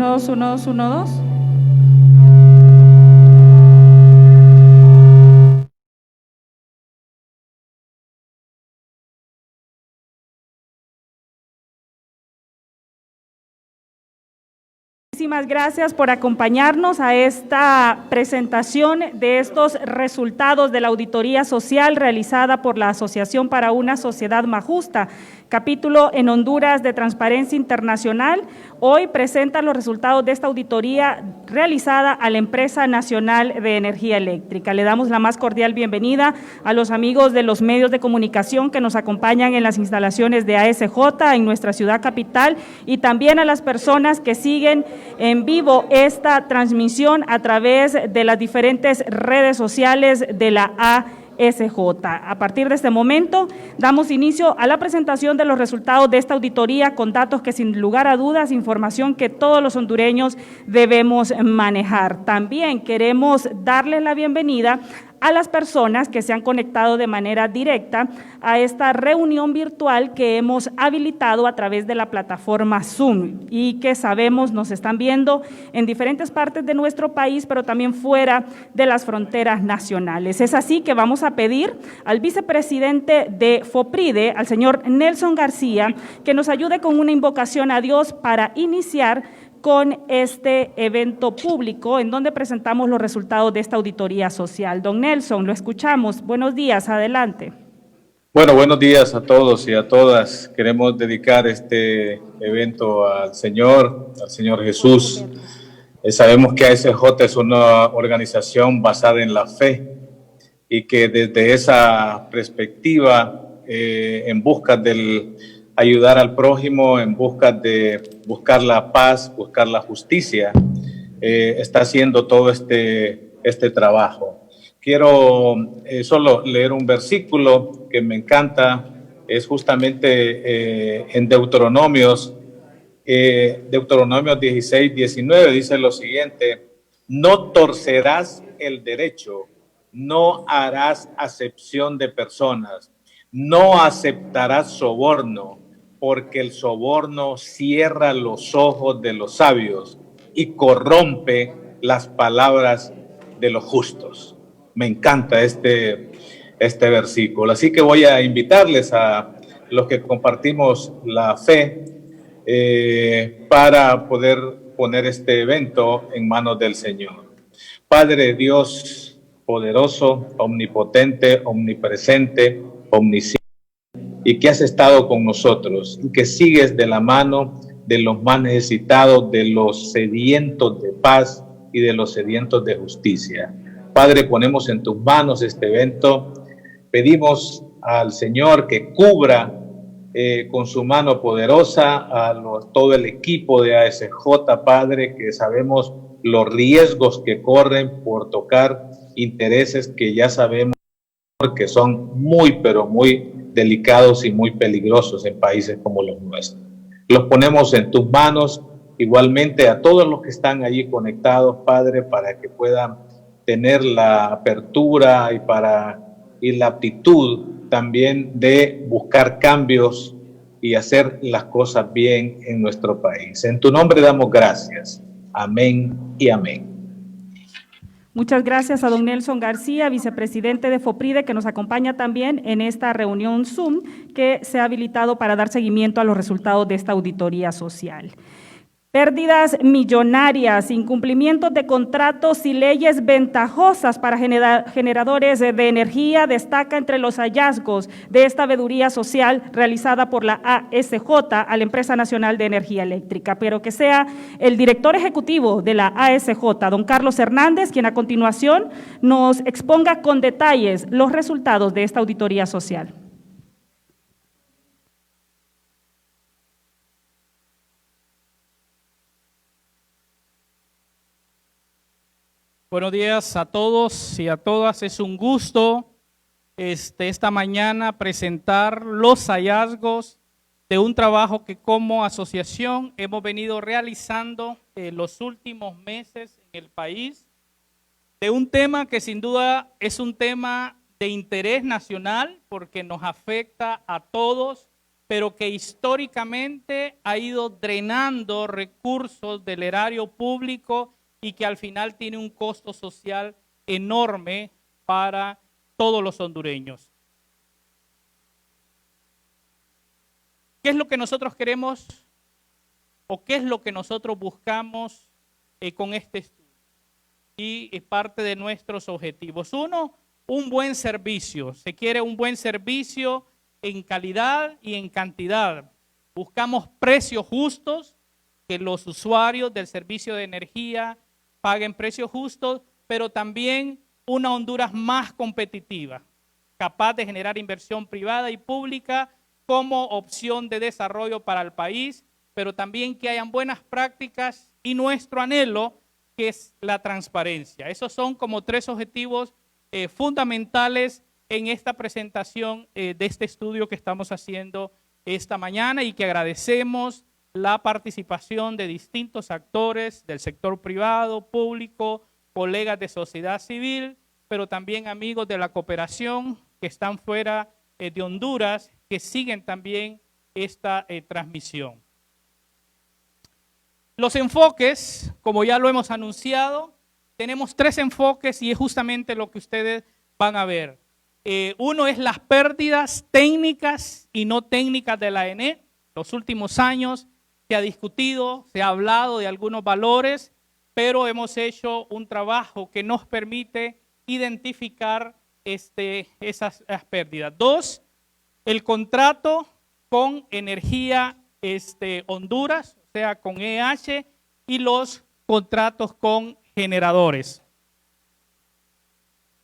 1, 2, 1, 2, 1, 2. Muchísimas gracias por acompañarnos a esta presentación de estos resultados de la auditoría social realizada por la Asociación para una Sociedad Más Justa, capítulo en Honduras de Transparencia Internacional. Hoy presenta los resultados de esta auditoría realizada a la Empresa Nacional de Energía Eléctrica. Le damos la más cordial bienvenida a los amigos de los medios de comunicación que nos acompañan en las instalaciones de ASJ en nuestra ciudad capital y también a las personas que siguen en vivo esta transmisión a través de las diferentes redes sociales de la ASJ. A partir de este momento, damos inicio a la presentación de los resultados de esta auditoría con datos que sin lugar a dudas, información que todos los hondureños debemos manejar. También queremos darles la bienvenida a las personas que se han conectado de manera directa a esta reunión virtual que hemos habilitado a través de la plataforma Zoom y que sabemos nos están viendo en diferentes partes de nuestro país, pero también fuera de las fronteras nacionales. Es así que vamos a pedir al vicepresidente de FOPRIDE, al señor Nelson García, que nos ayude con una invocación a Dios para iniciar con este evento público en donde presentamos los resultados de esta auditoría social. Don Nelson, lo escuchamos. Buenos días, adelante. Bueno, buenos días a todos y a todas. Queremos dedicar este evento al Señor Jesús. Sabemos que ASJ es una organización basada en la fe y que desde esa perspectiva, en busca del ayudar al prójimo, en busca de buscar la paz, buscar la justicia, está haciendo todo este trabajo. Quiero solo leer un versículo que me encanta, es justamente en Deuteronomio 16, 19, dice lo siguiente: no torcerás el derecho, no harás acepción de personas, no aceptarás soborno, porque el soborno cierra los ojos de los sabios y corrompe las palabras de los justos. Me encanta este versículo. Así que voy a invitarles a los que compartimos la fe para poder poner este evento en manos del Señor. Padre Dios poderoso, omnipotente, omnipresente, omnisciente, y que has estado con nosotros y que sigues de la mano de los más necesitados, de los sedientos de paz y de los sedientos de justicia. Padre, ponemos en tus manos este evento, pedimos al Señor que cubra con su mano poderosa todo el equipo de ASJ, Padre, que sabemos los riesgos que corren por tocar intereses que ya sabemos que son muy, pero muy delicados y muy peligrosos en países como los nuestros. Los ponemos en tus manos, igualmente a todos los que están allí conectados, Padre, para que puedan tener la apertura y la aptitud también de buscar cambios y hacer las cosas bien en nuestro país. En tu nombre damos gracias. Amén y amén. Muchas gracias a don Nelson García, vicepresidente de FOPRIDE, que nos acompaña también en esta reunión Zoom que se ha habilitado para dar seguimiento a los resultados de esta auditoría social. Pérdidas millonarias, incumplimientos de contratos y leyes ventajosas para generadores de energía destaca entre los hallazgos de esta veeduría social realizada por la ASJ a la Empresa Nacional de Energía Eléctrica. Pero que sea el director ejecutivo de la ASJ, don Carlos Hernández, quien a continuación nos exponga con detalles los resultados de esta auditoría social. Buenos días a todos y a todas. Es un gusto esta mañana presentar los hallazgos de un trabajo que como asociación hemos venido realizando en los últimos meses en el país, de un tema que sin duda es un tema de interés nacional porque nos afecta a todos, pero que históricamente ha ido drenando recursos del erario público y que al final tiene un costo social enorme para todos los hondureños. ¿Qué es lo que nosotros queremos o qué es lo que nosotros buscamos con este estudio? Y es parte de nuestros objetivos. Uno, un buen servicio. Se quiere un buen servicio en calidad y en cantidad. Buscamos precios justos, que los usuarios del servicio de energía paguen precios justos, pero también una Honduras más competitiva, capaz de generar inversión privada y pública como opción de desarrollo para el país, pero también que hayan buenas prácticas y nuestro anhelo, que es la transparencia. Esos son como 3 objetivos fundamentales en esta presentación de este estudio que estamos haciendo esta mañana y que agradecemos la participación de distintos actores del sector privado, público, colegas de sociedad civil, pero también amigos de la cooperación que están fuera de Honduras, que siguen también esta transmisión. Los enfoques, como ya lo hemos anunciado, tenemos 3 enfoques y es justamente lo que ustedes van a ver. Uno es las pérdidas técnicas y no técnicas de la ENE. Los últimos años se ha discutido, se ha hablado de algunos valores, pero hemos hecho un trabajo que nos permite identificar esas pérdidas. 2, el contrato con Energía Honduras, o sea, con EH, y los contratos con generadores.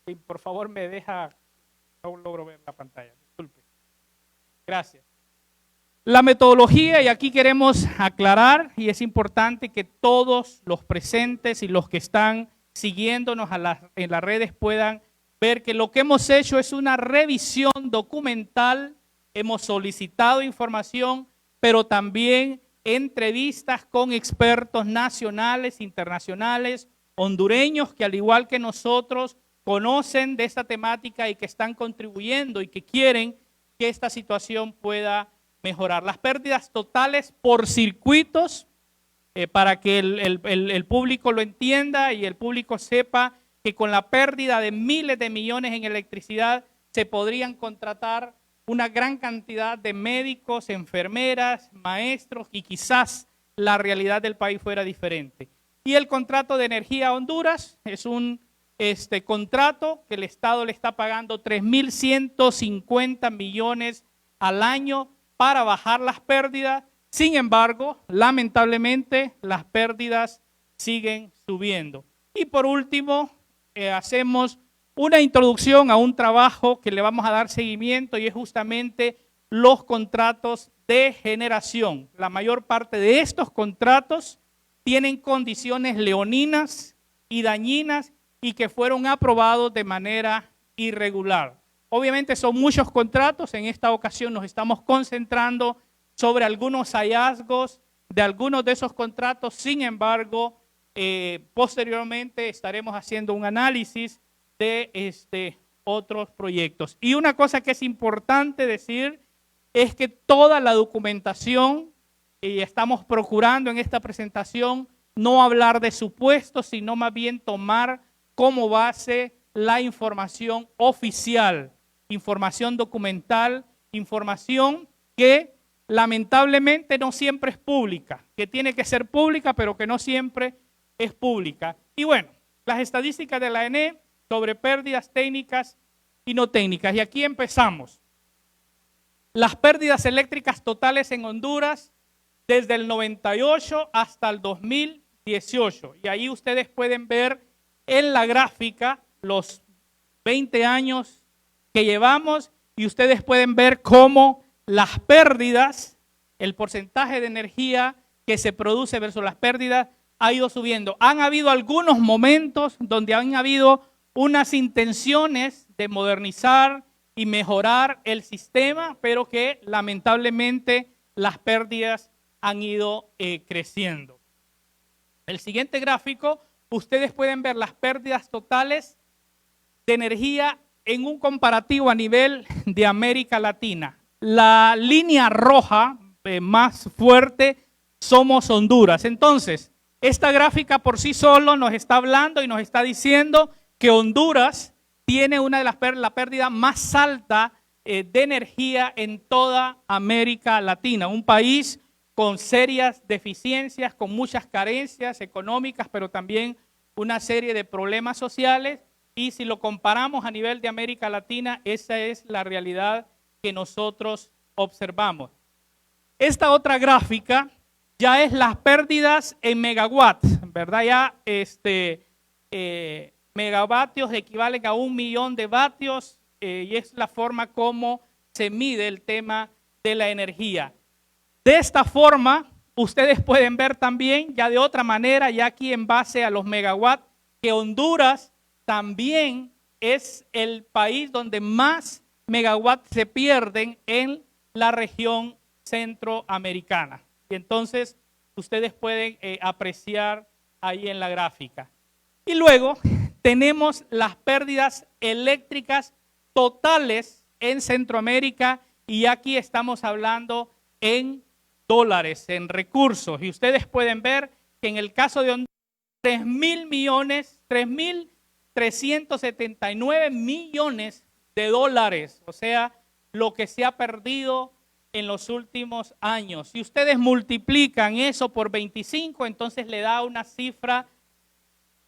Sí, por favor, me deja, no logro ver la pantalla, disculpe. Gracias. La metodología, y aquí queremos aclarar, y es importante que todos los presentes y los que están siguiéndonos en las redes puedan ver que lo que hemos hecho es una revisión documental, hemos solicitado información, pero también entrevistas con expertos nacionales, internacionales, hondureños que al igual que nosotros conocen de esta temática y que están contribuyendo y que quieren que esta situación pueda mejorar. Las pérdidas totales por circuitos, para que el público lo entienda y el público sepa que con la pérdida de miles de millones en electricidad se podrían contratar una gran cantidad de médicos, enfermeras, maestros y quizás la realidad del país fuera diferente. Y el contrato de Energía Honduras es un contrato que el Estado le está pagando 3.150 millones al año para bajar las pérdidas. Sin embargo, lamentablemente, las pérdidas siguen subiendo. Y por último, hacemos una introducción a un trabajo que le vamos a dar seguimiento y es justamente los contratos de generación. La mayor parte de estos contratos tienen condiciones leoninas y dañinas y que fueron aprobados de manera irregular. Obviamente son muchos contratos, en esta ocasión nos estamos concentrando sobre algunos hallazgos de algunos de esos contratos, sin embargo, posteriormente estaremos haciendo un análisis de otros proyectos. Y una cosa que es importante decir es que toda la documentación, y estamos procurando en esta presentación no hablar de supuestos, sino más bien tomar como base la información oficial, información documental, información que lamentablemente no siempre es pública, que tiene que ser pública, pero que no siempre es pública. Y bueno, las estadísticas de la ENE sobre pérdidas técnicas y no técnicas. Y aquí empezamos. Las pérdidas eléctricas totales en Honduras desde el 98 hasta el 2018. Y ahí ustedes pueden ver en la gráfica los 20 años que llevamos y ustedes pueden ver cómo las pérdidas, el porcentaje de energía que se produce versus las pérdidas ha ido subiendo. Han habido algunos momentos donde han habido unas intenciones de modernizar y mejorar el sistema, pero que lamentablemente las pérdidas han ido creciendo. El siguiente gráfico, ustedes pueden ver las pérdidas totales de energía en un comparativo a nivel de América Latina. la línea roja más fuerte somos Honduras. Entonces, esta gráfica por sí solo nos está hablando y nos está diciendo que Honduras tiene una de la pérdida más alta de energía en toda América Latina. Un país con serias deficiencias, con muchas carencias económicas, pero también una serie de problemas sociales. Y si lo comparamos a nivel de América Latina, esa es la realidad que nosotros observamos. Esta otra gráfica ya es las pérdidas en megawatts, ¿verdad? Ya megavatios equivalen a 1 millón de vatios y es la forma como se mide el tema de la energía. De esta forma, ustedes pueden ver también, ya de otra manera, ya aquí en base a los megawatts, que Honduras también es el país donde más megawatts se pierden en la región centroamericana. Y entonces ustedes pueden apreciar ahí en la gráfica. Y luego tenemos las pérdidas eléctricas totales en Centroamérica y aquí estamos hablando en dólares, en recursos. Y ustedes pueden ver que en el caso de Honduras, 3.379 millones de dólares, o sea, lo que se ha perdido en los últimos años. Si ustedes multiplican eso por 25, entonces le da una cifra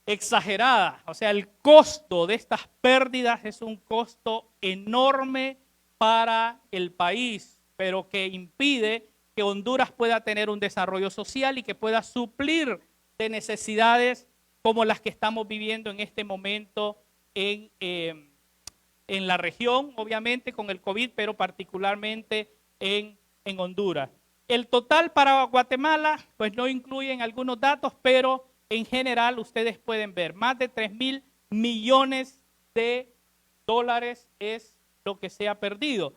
exagerada. O sea, el costo de estas pérdidas es un costo enorme para el país, pero que impide que Honduras pueda tener un desarrollo social y que pueda suplir de necesidades como las que estamos viviendo en este momento en la región, obviamente con el COVID, pero particularmente en Honduras. El total para Guatemala, pues no incluyen algunos datos, pero en general ustedes pueden ver, más de 3.000 millones de dólares es lo que se ha perdido.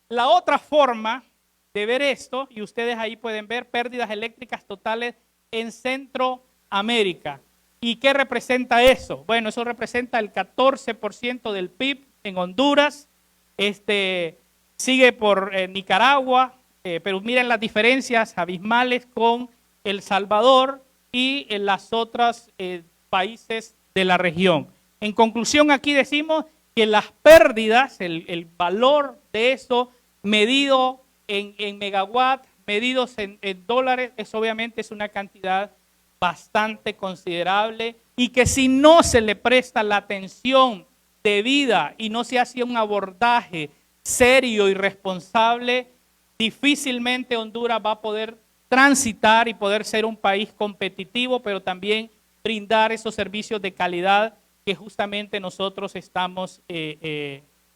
La otra forma de ver esto, y ustedes ahí pueden ver pérdidas eléctricas totales en Centroamérica. ¿Y qué representa eso? Bueno, eso representa el 14% del PIB en Honduras, sigue por Nicaragua, pero miren las diferencias abismales con El Salvador y en las otras países de la región. En conclusión, aquí decimos que las pérdidas, el valor de eso medido en megawatt, medidos en dólares, obviamente es una cantidad bastante considerable y que si no se le presta la atención debida y no se hace un abordaje serio y responsable, difícilmente Honduras va a poder transitar y poder ser un país competitivo, pero también brindar esos servicios de calidad que justamente nosotros estamos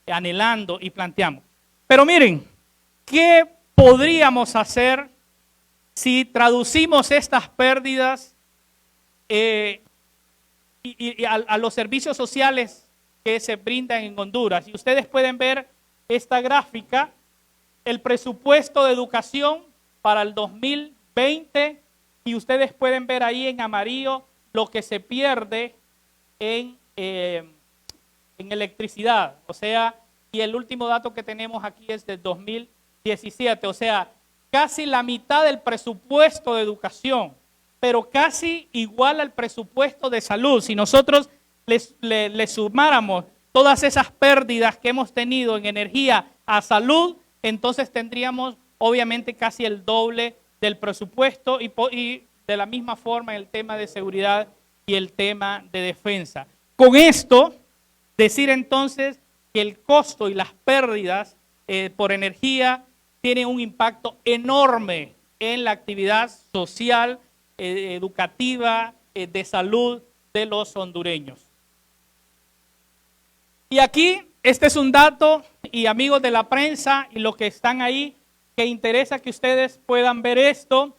anhelando y planteamos. Pero miren, ¿qué podríamos hacer si traducimos estas pérdidas a los servicios sociales que se brindan en Honduras? Y ustedes pueden ver esta gráfica, el presupuesto de educación para el 2020, y ustedes pueden ver ahí en amarillo lo que se pierde en electricidad. O sea, y el último dato que tenemos aquí es del 2017, o sea, casi la mitad del presupuesto de educación, pero casi igual al presupuesto de salud. Si nosotros le sumáramos todas esas pérdidas que hemos tenido en energía a salud, entonces tendríamos obviamente casi el doble del presupuesto y de la misma forma en el tema de seguridad y el tema de defensa. Con esto, decir entonces que el costo y las pérdidas por energía tienen un impacto enorme en la actividad social, educativa, de salud de los hondureños. Y aquí, este es un dato, y amigos de la prensa y los que están ahí, que interesa que ustedes puedan ver esto.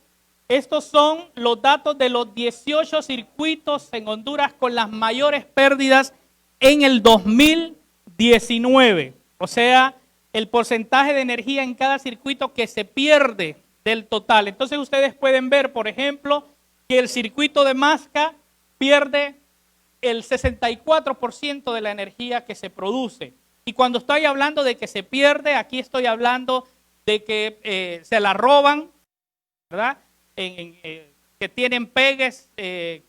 Estos son los datos de los 18 circuitos en Honduras con las mayores pérdidas en el 2019. O sea, el porcentaje de energía en cada circuito que se pierde del total. Entonces ustedes pueden ver, por ejemplo, que el circuito de Masca pierde el 64% de la energía que se produce. Y cuando estoy hablando de que se pierde, aquí estoy hablando de que se la roban, ¿verdad? Que tienen pegues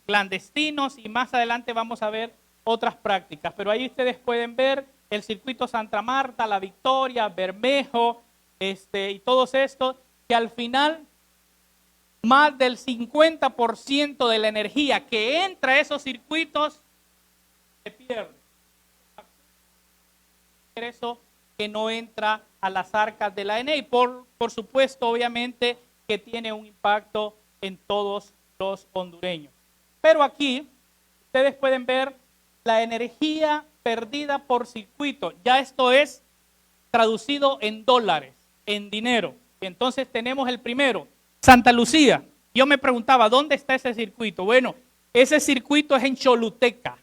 clandestinos, y más adelante vamos a ver otras prácticas. Pero ahí ustedes pueden ver el circuito Santa Marta, La Victoria, Bermejo, y todos estos, que al final más del 50% de la energía que entra a esos circuitos se pierde. Eso que no entra a las arcas de la ENE, y por supuesto, obviamente, que tiene un impacto en todos los hondureños. Pero aquí ustedes pueden ver la energía perdida por circuito. Ya esto es traducido en dólares, en dinero. Entonces tenemos el primero, Santa Lucía. Yo me preguntaba, ¿dónde está ese circuito? Bueno, ese circuito es en Choluteca.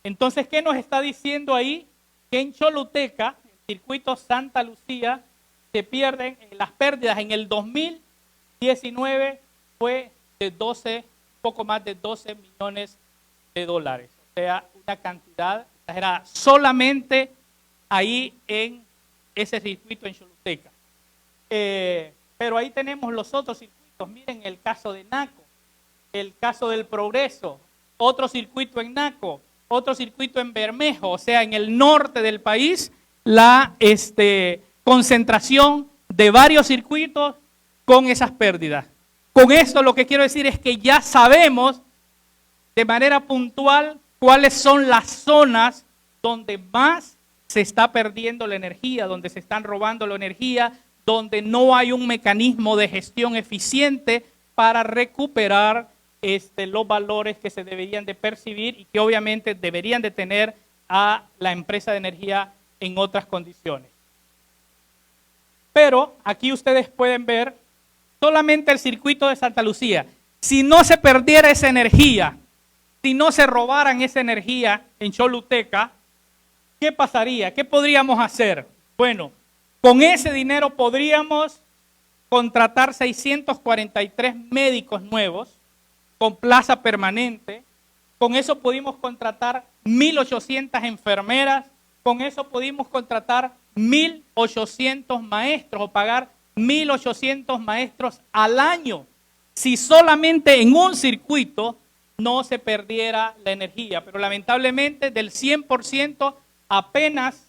Entonces, ¿qué nos está diciendo ahí? Que en Choluteca, el circuito Santa Lucía, se pierden las pérdidas en el 2019 fue de poco más de 12 millones de dólares. O sea, una cantidad exagerada. Solamente ahí en ese circuito en Choluteca. Pero ahí tenemos los otros circuitos. Miren el caso de Naco, el caso del Progreso, otro circuito en Naco, otro circuito en Bermejo. O sea, en el norte del país, la concentración de varios circuitos con esas pérdidas. Con esto lo que quiero decir es que ya sabemos de manera puntual cuáles son las zonas donde más se está perdiendo la energía, donde se están robando la energía, donde no hay un mecanismo de gestión eficiente para recuperar los valores que se deberían de percibir y que obviamente deberían de tener a la empresa de energía en otras condiciones. Pero aquí ustedes pueden ver solamente el circuito de Santa Lucía. Si no se perdiera esa energía, si no se robaran esa energía en Choluteca, ¿qué pasaría? ¿Qué podríamos hacer? Bueno, con ese dinero podríamos contratar 643 médicos nuevos con plaza permanente. Con eso pudimos contratar 1.800 enfermeras. Con eso pudimos contratar 1.800 maestros o pagar 1.800 maestros al año. Si solamente en un circuito no se perdiera la energía. Pero lamentablemente del 100% apenas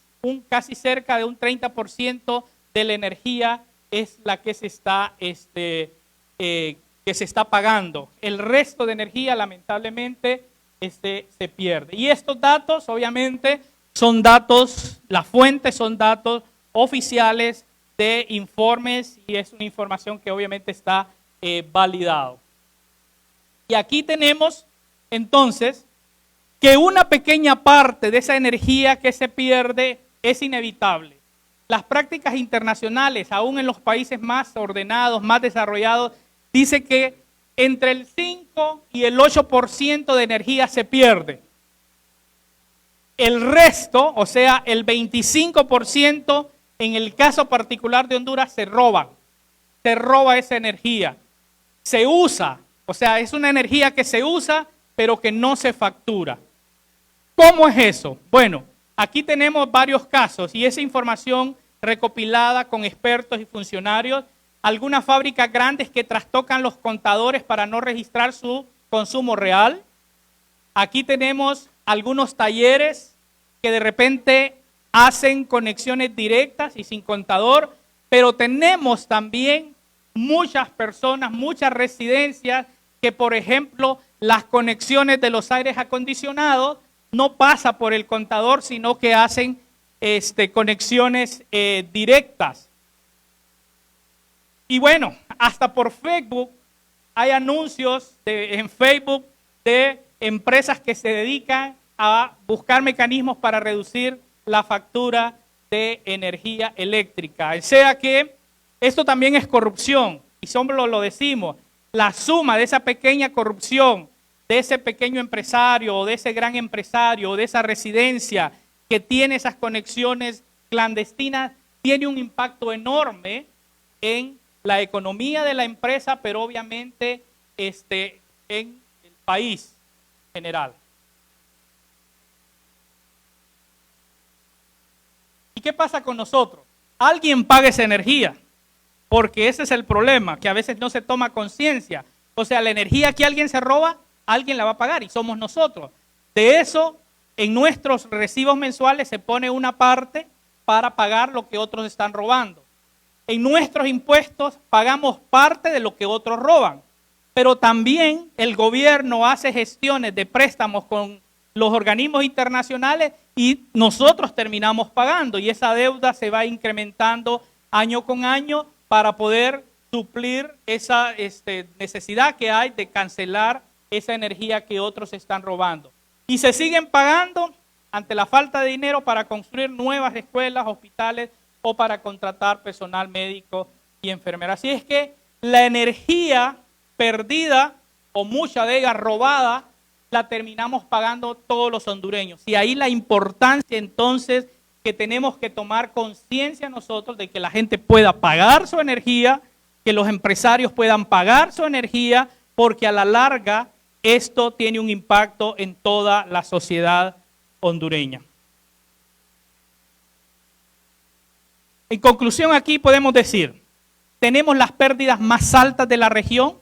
casi cerca de un 30% de la energía es la que se está, pagando. El resto de energía lamentablemente se pierde. Y estos datos obviamente son datos, las fuentes son datos oficiales de informes y es una información que obviamente está validado. Y aquí tenemos entonces que una pequeña parte de esa energía que se pierde es inevitable. Las prácticas internacionales, aún en los países más ordenados, más desarrollados, dice que entre el 5 y el 8% de energía se pierde. El resto, o sea, el 25%, en el caso particular de Honduras, se roba esa energía. Se usa, o sea, es una energía que se usa, pero que no se factura. ¿Cómo es eso? Bueno, aquí tenemos varios casos y esa información recopilada con expertos y funcionarios. Algunas fábricas grandes que trastocan los contadores para no registrar su consumo real. Aquí tenemos algunos talleres que de repente hacen conexiones directas y sin contador, pero tenemos también muchas personas, muchas residencias que, por ejemplo, las conexiones de los aires acondicionados no pasa por el contador, sino que hacen conexiones directas. Y bueno, hasta por Facebook hay anuncios en Facebook de empresas que se dedican a buscar mecanismos para reducir la factura de energía eléctrica. O sea que esto también es corrupción, y solo lo decimos, la suma de esa pequeña corrupción, de ese pequeño empresario, o de ese gran empresario, o de esa residencia que tiene esas conexiones clandestinas, tiene un impacto enorme en la economía de la empresa, pero obviamente en el país general. qué pasa con nosotros? Alguien paga esa energía, porque ese es el problema, que a veces no se toma conciencia. O sea, la energía que alguien se roba, alguien la va a pagar y somos nosotros. De eso, en nuestros recibos mensuales se pone una parte para pagar lo que otros están robando. En nuestros impuestos pagamos parte de lo que otros roban. Pero también el gobierno hace gestiones de préstamos con los organismos internacionales y nosotros terminamos pagando. Y esa deuda se va incrementando año con año para poder suplir esa necesidad que hay de cancelar esa energía que otros están robando. Y se siguen pagando ante la falta de dinero para construir nuevas escuelas, hospitales o para contratar personal médico y enfermera. Así es que la energía perdida o mucha de ella robada la terminamos pagando todos los hondureños. Y ahí la importancia entonces que tenemos que tomar conciencia nosotros de que la gente pueda pagar su energía, que los empresarios puedan pagar su energía, porque a la larga esto tiene un impacto en toda la sociedad hondureña. En conclusión, aquí podemos decir, tenemos las pérdidas más altas de la región,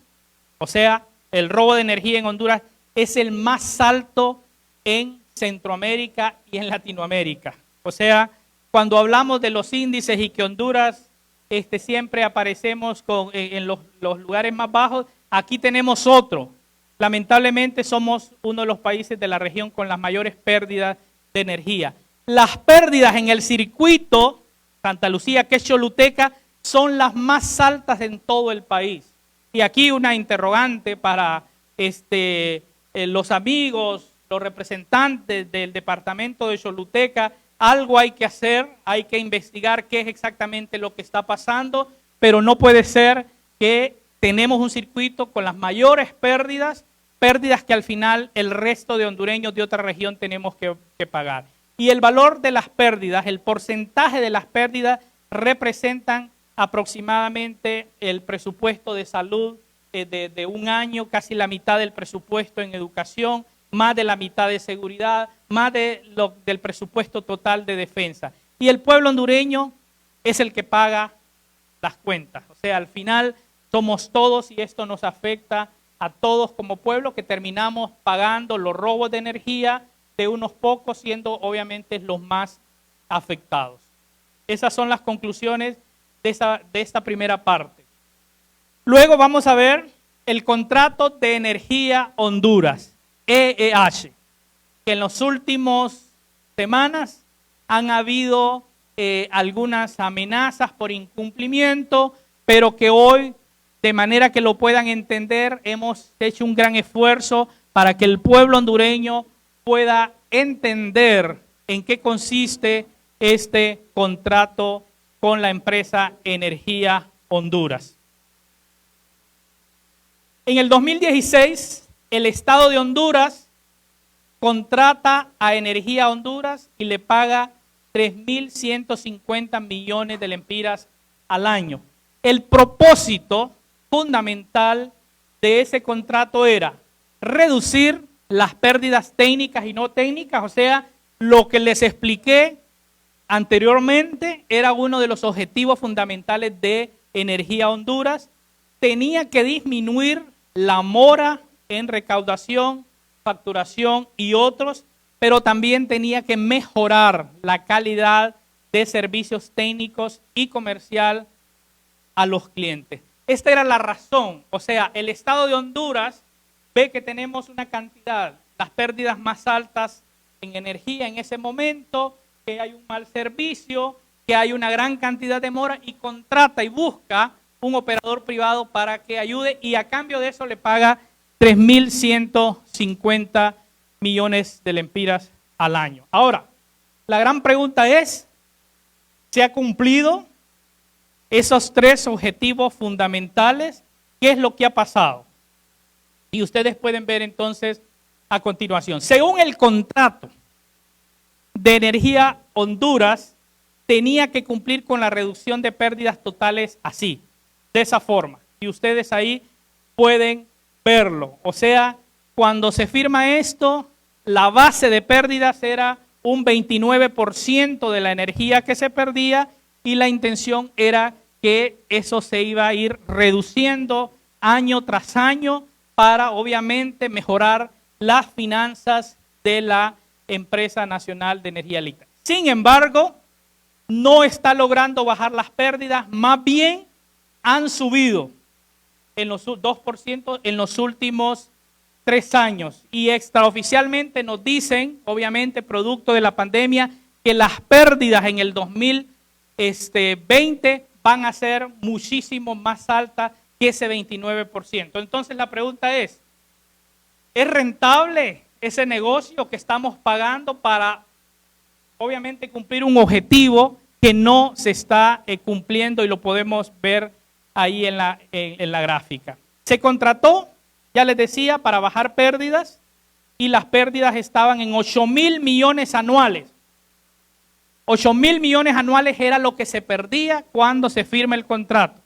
o sea, el robo de energía en Honduras es el más alto en Centroamérica y en Latinoamérica. O sea, cuando hablamos de los índices y que Honduras siempre aparecemos en los lugares más bajos, aquí tenemos otro. Lamentablemente somos uno de los países de la región con las mayores pérdidas de energía. Las pérdidas en el circuito Santa Lucía, que es Choluteca, son las más altas en todo el país. Y aquí una interrogante para los amigos, los representantes del departamento de Choluteca. Algo hay que hacer, hay que investigar qué es exactamente lo que está pasando, pero no puede ser que tenemos un circuito con las mayores pérdidas que al final el resto de hondureños de otra región tenemos que pagar. Y el valor de las pérdidas, el porcentaje de las pérdidas representan aproximadamente el presupuesto de salud de un año, casi la mitad del presupuesto en educación, más de la mitad de seguridad, más del presupuesto total de defensa. Y el pueblo hondureño es el que paga las cuentas. O sea, al final somos todos y esto nos afecta a todos como pueblo que terminamos pagando los robos de energía de unos pocos, siendo obviamente los más afectados. Esas son las conclusiones de esta primera parte. Luego vamos a ver el contrato de energía Honduras, EEH, que en las últimas semanas han habido algunas amenazas por incumplimiento, pero que hoy, de manera que lo puedan entender, hemos hecho un gran esfuerzo para que el pueblo hondureño pueda entender en qué consiste este contrato con la empresa Energía Honduras. En el 2016, el Estado de Honduras contrata a Energía Honduras y le paga 3.150 millones de lempiras al año. El propósito fundamental de ese contrato era reducir las pérdidas técnicas y no técnicas, o sea, lo que les expliqué anteriormente era uno de los objetivos fundamentales de Energía Honduras. Tenía que disminuir la mora en recaudación, facturación y otros, pero también tenía que mejorar la calidad de servicios técnicos y comercial a los clientes. Esta era la razón, o sea, el Estado de Honduras ve que tenemos una cantidad, las pérdidas más altas en energía en ese momento, que hay un mal servicio, que hay una gran cantidad de mora y contrata y busca un operador privado para que ayude y a cambio de eso le paga 3.150 millones de lempiras al año. Ahora, la gran pregunta es, ¿se ha cumplido esos tres objetivos fundamentales? ¿Qué es lo que ha pasado? Y ustedes pueden ver entonces a continuación. Según el contrato de Energía Honduras, tenía que cumplir con la reducción de pérdidas totales así, de esa forma. Y ustedes ahí pueden verlo. O sea, cuando se firma esto, la base de pérdidas era un 29% de la energía que se perdía y la intención era que eso se iba a ir reduciendo año tras año para obviamente mejorar las finanzas de la Empresa Nacional de Energía Eléctrica. Sin embargo, no está logrando bajar las pérdidas, más bien han subido en los 2% en los últimos 3 años. Y extraoficialmente nos dicen, obviamente producto de la pandemia, que las pérdidas en el 2020 van a ser muchísimo más altas que ese 29%. Entonces la pregunta es rentable ese negocio que estamos pagando para obviamente cumplir un objetivo que no se está cumpliendo y lo podemos ver ahí en la gráfica? Se contrató, ya les decía, para bajar pérdidas y las pérdidas estaban en 8.000 millones anuales. 8.000 millones anuales era lo que se perdía cuando se firma el contrato.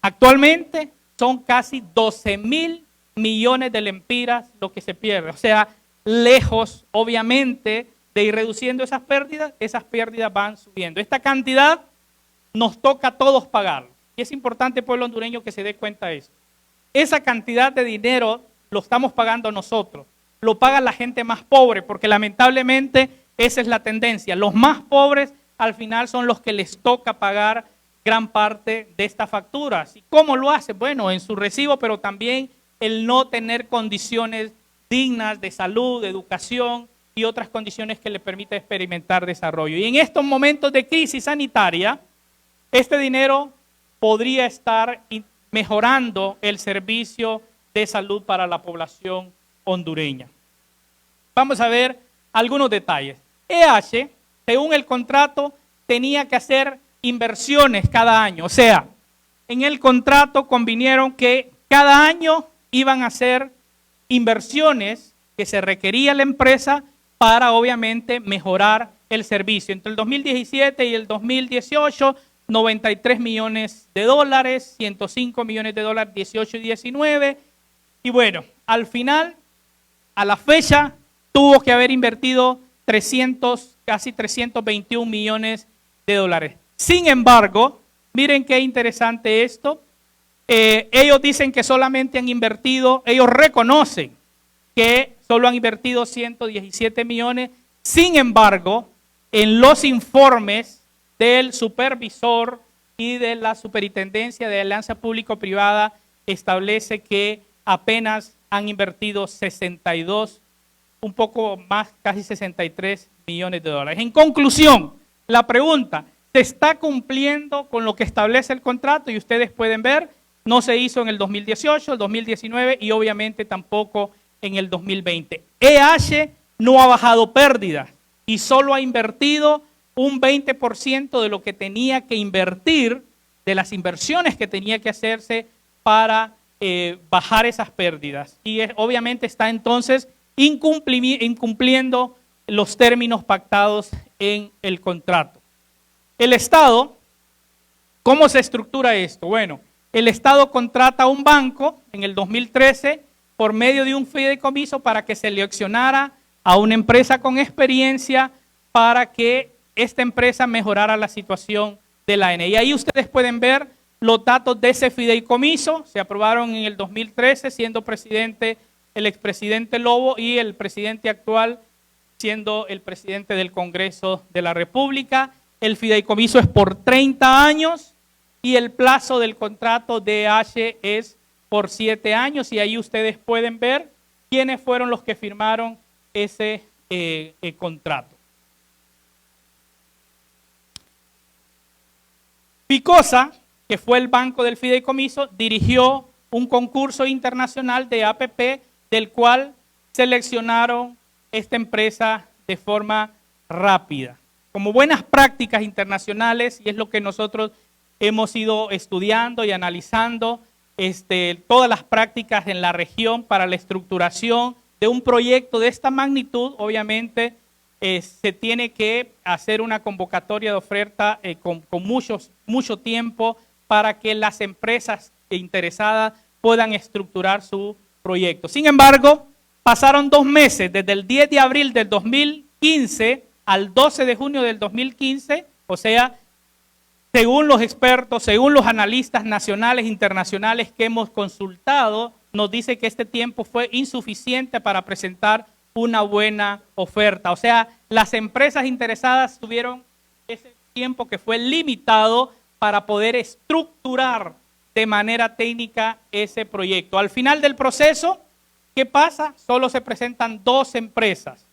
Actualmente son casi 12.000 millones de lempiras lo que se pierde. O sea, lejos, obviamente, de ir reduciendo esas pérdidas van subiendo. Esta cantidad nos toca a todos pagarlo. Y es importante, pueblo hondureño, que se dé cuenta de eso. Esa cantidad de dinero lo estamos pagando nosotros. Lo paga la gente más pobre, porque lamentablemente esa es la tendencia. Los más pobres al final son los que les toca pagar gran parte de estas facturas. ¿Y cómo lo hace? Bueno, en su recibo, pero también el no tener condiciones dignas de salud, de educación y otras condiciones que le permiten experimentar desarrollo. Y en estos momentos de crisis sanitaria, este dinero podría estar mejorando el servicio de salud para la población hondureña. Vamos a ver algunos detalles. EH, según el contrato, tenía que hacer inversiones cada año. O sea, en el contrato convinieron que cada año iban a hacer inversiones que se requería la empresa para obviamente mejorar el servicio. Entre el 2017 y el 2018, 93 millones de dólares, 105 millones de dólares, 18 y 19. Y bueno, al final, a la fecha, tuvo que haber invertido casi 321 millones de dólares. Sin embargo, miren qué interesante esto. Ellos dicen que solamente han invertido, ellos reconocen que solo han invertido 117 millones. Sin embargo, en los informes del supervisor y de la superintendencia de alianza público-privada establece que apenas han invertido 62, un poco más, casi 63 millones de dólares. En conclusión, la pregunta, ¿se está cumpliendo con lo que establece el contrato? Y ustedes pueden ver, no se hizo en el 2018, el 2019 y obviamente tampoco en el 2020. EH no ha bajado pérdidas y solo ha invertido un 20% de lo que tenía que invertir, de las inversiones que tenía que hacerse para bajar esas pérdidas. Y obviamente está entonces incumpliendo los términos pactados en el contrato. El Estado, ¿cómo se estructura esto? Bueno, el Estado contrata a un banco en el 2013 por medio de un fideicomiso para que seleccionara a una empresa con experiencia para que esta empresa mejorara la situación de la ANE. Y ahí ustedes pueden ver los datos de ese fideicomiso. Se aprobaron en el 2013, siendo presidente el expresidente Lobo y el presidente actual siendo el presidente del Congreso de la República. El fideicomiso es por 30 años y el plazo del contrato de EH es por 7 años. Y ahí ustedes pueden ver quiénes fueron los que firmaron ese contrato. Ficosa, que fue el banco del fideicomiso, dirigió un concurso internacional de APP del cual seleccionaron esta empresa de forma rápida. Como buenas prácticas internacionales, y es lo que nosotros hemos ido estudiando y analizando, todas las prácticas en la región para la estructuración de un proyecto de esta magnitud, obviamente se tiene que hacer una convocatoria de oferta con mucho tiempo para que las empresas interesadas puedan estructurar su proyecto. Sin embargo, pasaron 2 meses, desde el 10 de abril del 2000 2015 al 12 de junio del 2015, o sea, según los expertos, según los analistas nacionales e internacionales que hemos consultado, nos dice que este tiempo fue insuficiente para presentar una buena oferta. O sea, las empresas interesadas tuvieron ese tiempo que fue limitado para poder estructurar de manera técnica ese proyecto. Al final del proceso, ¿qué pasa? Solo se presentan 2 empresas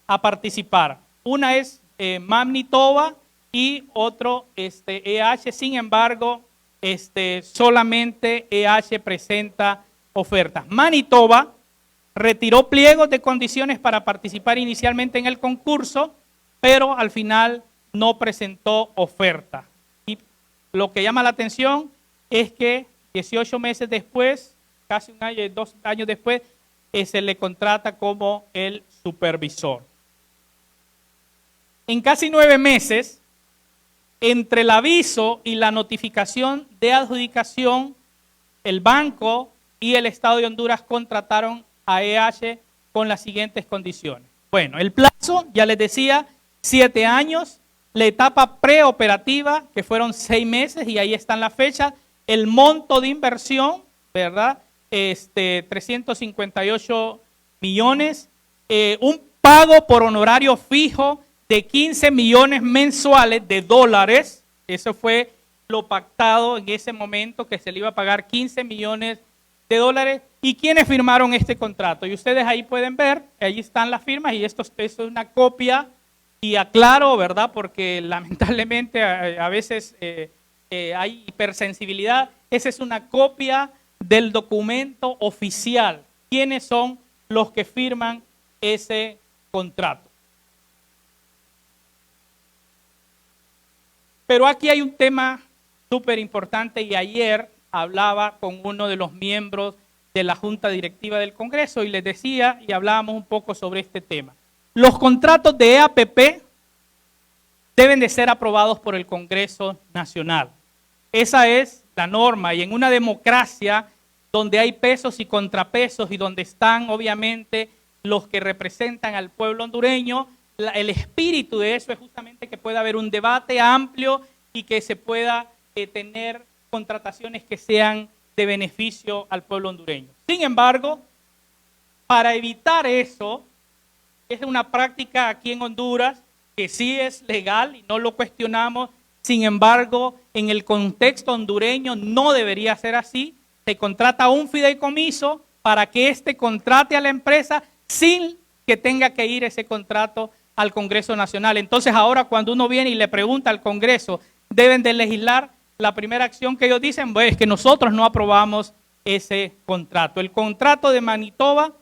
a participar. Una es Manitoba y otro EH. Sin embargo, solamente EH presenta ofertas. Manitoba retiró pliegos de condiciones para participar inicialmente en el concurso, pero al final no presentó oferta. Y lo que llama la atención es que 18 meses después, casi un año, 2 años después, se le contrata como el supervisor. En casi 9 meses, entre el aviso y la notificación de adjudicación, el banco y el Estado de Honduras contrataron a EH con las siguientes condiciones. Bueno, el plazo, ya les decía, 7 años, la etapa preoperativa, que fueron 6 meses, y ahí están las fechas, el monto de inversión, ¿verdad? 358 millones, un pago por honorario fijo de 15 millones mensuales de dólares. Eso fue lo pactado en ese momento, que se le iba a pagar 15 millones de dólares. ¿Y quiénes firmaron este contrato? Y ustedes ahí pueden ver, ahí están las firmas, y esto es una copia, y aclaro, ¿verdad? Porque lamentablemente a veces hay hipersensibilidad. Esa es una copia del documento oficial. ¿Quiénes son los que firman ese contrato? Pero aquí hay un tema súper importante, y ayer hablaba con uno de los miembros de la Junta Directiva del Congreso y les decía, y hablábamos un poco sobre este tema. Los contratos de EAPP deben de ser aprobados por el Congreso Nacional. Esa es la norma, y en una democracia donde hay pesos y contrapesos y donde están obviamente los que representan al pueblo hondureño, el espíritu de eso es justamente que pueda haber un debate amplio y que se pueda tener contrataciones que sean de beneficio al pueblo hondureño. Sin embargo, para evitar eso, es una práctica aquí en Honduras que sí es legal y no lo cuestionamos. Sin embargo, en el contexto hondureño no debería ser así. Se contrata un fideicomiso para que éste contrate a la empresa sin que tenga que ir ese contrato al Congreso Nacional. Entonces ahora cuando uno viene y le pregunta al Congreso, ¿deben de legislar? La primera acción que ellos dicen, pues, es que nosotros no aprobamos ese contrato. El contrato de Manitoba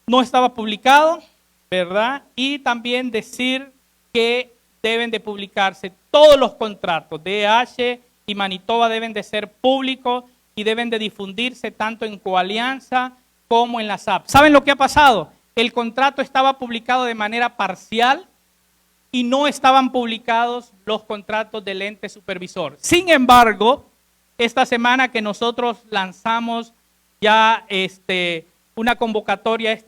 no estaba publicado, ¿verdad? Y también decir que deben de publicarse todos los contratos de EH y Manitoba, deben de ser públicos y deben de difundirse tanto en Coalianza como en la SAP. ¿Saben lo que ha pasado? El contrato estaba publicado de manera parcial y no estaban publicados los contratos del ente supervisor. Sin embargo, esta semana que nosotros lanzamos ya una convocatoria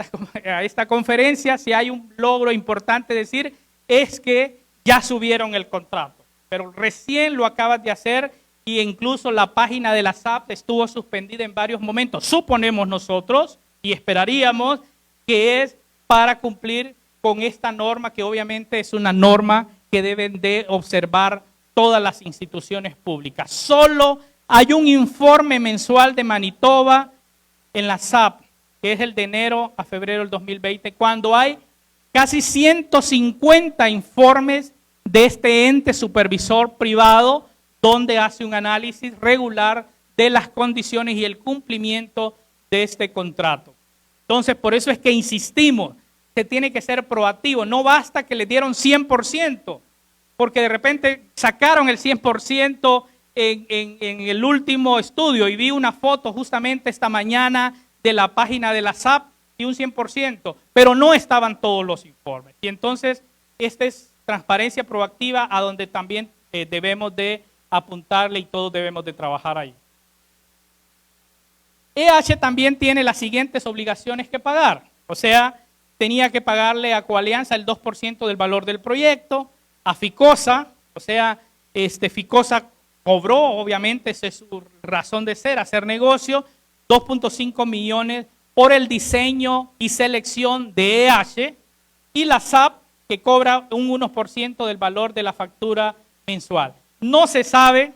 a esta conferencia, si hay un logro importante decir, es que ya subieron el contrato. Pero recién lo acabas de hacer, y incluso la página de la SAP estuvo suspendida en varios momentos. Suponemos nosotros y esperaríamos que es para cumplir con esta norma, que obviamente es una norma que deben de observar todas las instituciones públicas. Solo hay un informe mensual de Manitoba en la SAP, que es el de enero a febrero del 2020, cuando hay casi 150 informes de este ente supervisor privado, donde hace un análisis regular de las condiciones y el cumplimiento de este contrato. Entonces, por eso es que insistimos, que tiene que ser proactivo. No basta que le dieron 100%, porque de repente sacaron el 100% en el último estudio, y vi una foto justamente esta mañana de la página de la SAP y un 100%, pero no estaban todos los informes. Y entonces, esta es transparencia proactiva a donde también debemos de apuntarle y todos debemos de trabajar ahí. EH también tiene las siguientes obligaciones que pagar. O sea, tenía que pagarle a Coalianza el 2% del valor del proyecto, a Ficosa, o sea, Ficosa cobró, obviamente, esa es su razón de ser, hacer negocio, 2.5 millones por el diseño y selección de EH, y la SAP, que cobra un 1% del valor de la factura mensual. No se sabe,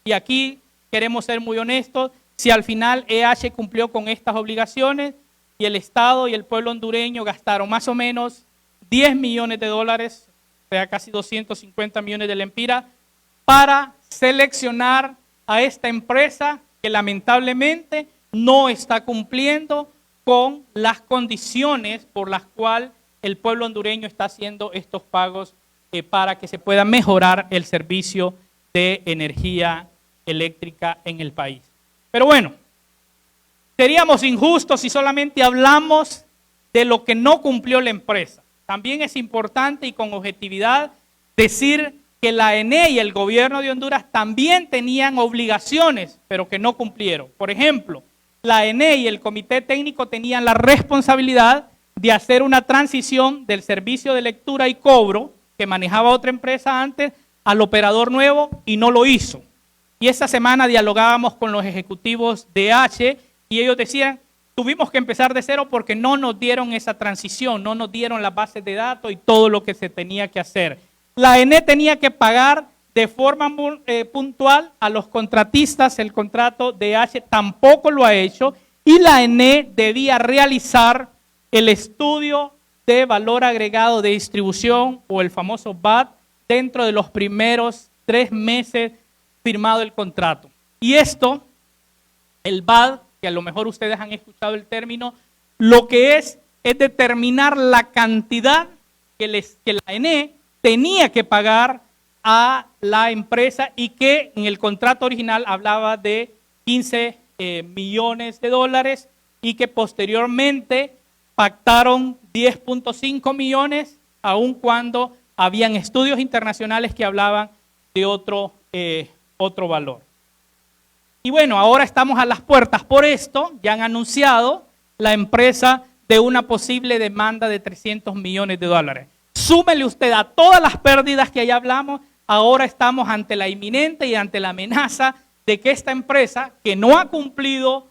y aquí queremos ser muy honestos, si al final EH cumplió con estas obligaciones y el Estado y el pueblo hondureño gastaron más o menos 10 millones de dólares, o sea, casi 250 millones de lempiras, para seleccionar a esta empresa que lamentablemente no está cumpliendo con las condiciones por las cuales el pueblo hondureño está haciendo estos pagos para que se pueda mejorar el servicio de energía eléctrica en el país. Pero bueno, seríamos injustos si solamente hablamos de lo que no cumplió la empresa. También es importante y con objetividad decir que la ENE y el gobierno de Honduras también tenían obligaciones, pero que no cumplieron. Por ejemplo, la ENE y el comité técnico tenían la responsabilidad de hacer una transición del servicio de lectura y cobro que manejaba otra empresa antes al operador nuevo y no lo hizo. Y esta semana dialogábamos con los ejecutivos de H y ellos decían, tuvimos que empezar de cero porque no nos dieron esa transición, no nos dieron las bases de datos y todo lo que se tenía que hacer. La ENE tenía que pagar de forma puntual a los contratistas el contrato de H, tampoco lo ha hecho, y la ENE debía realizar el estudio de valor agregado de distribución o el famoso VAT dentro de los primeros 3 meses firmado el contrato. Y esto, el VAT, que a lo mejor ustedes han escuchado el término, lo que es determinar la cantidad que la ENE tenía que pagar a la empresa y que en el contrato original hablaba de 15 millones de dólares y que posteriormente pactaron 10.5 millones, aun cuando habían estudios internacionales que hablaban de otro valor. Y bueno, ahora estamos a las puertas por esto, ya han anunciado la empresa de una posible demanda de 300 millones de dólares. Súmele usted a todas las pérdidas que allá hablamos, ahora estamos ante la inminente y ante la amenaza de que esta empresa, que no ha cumplido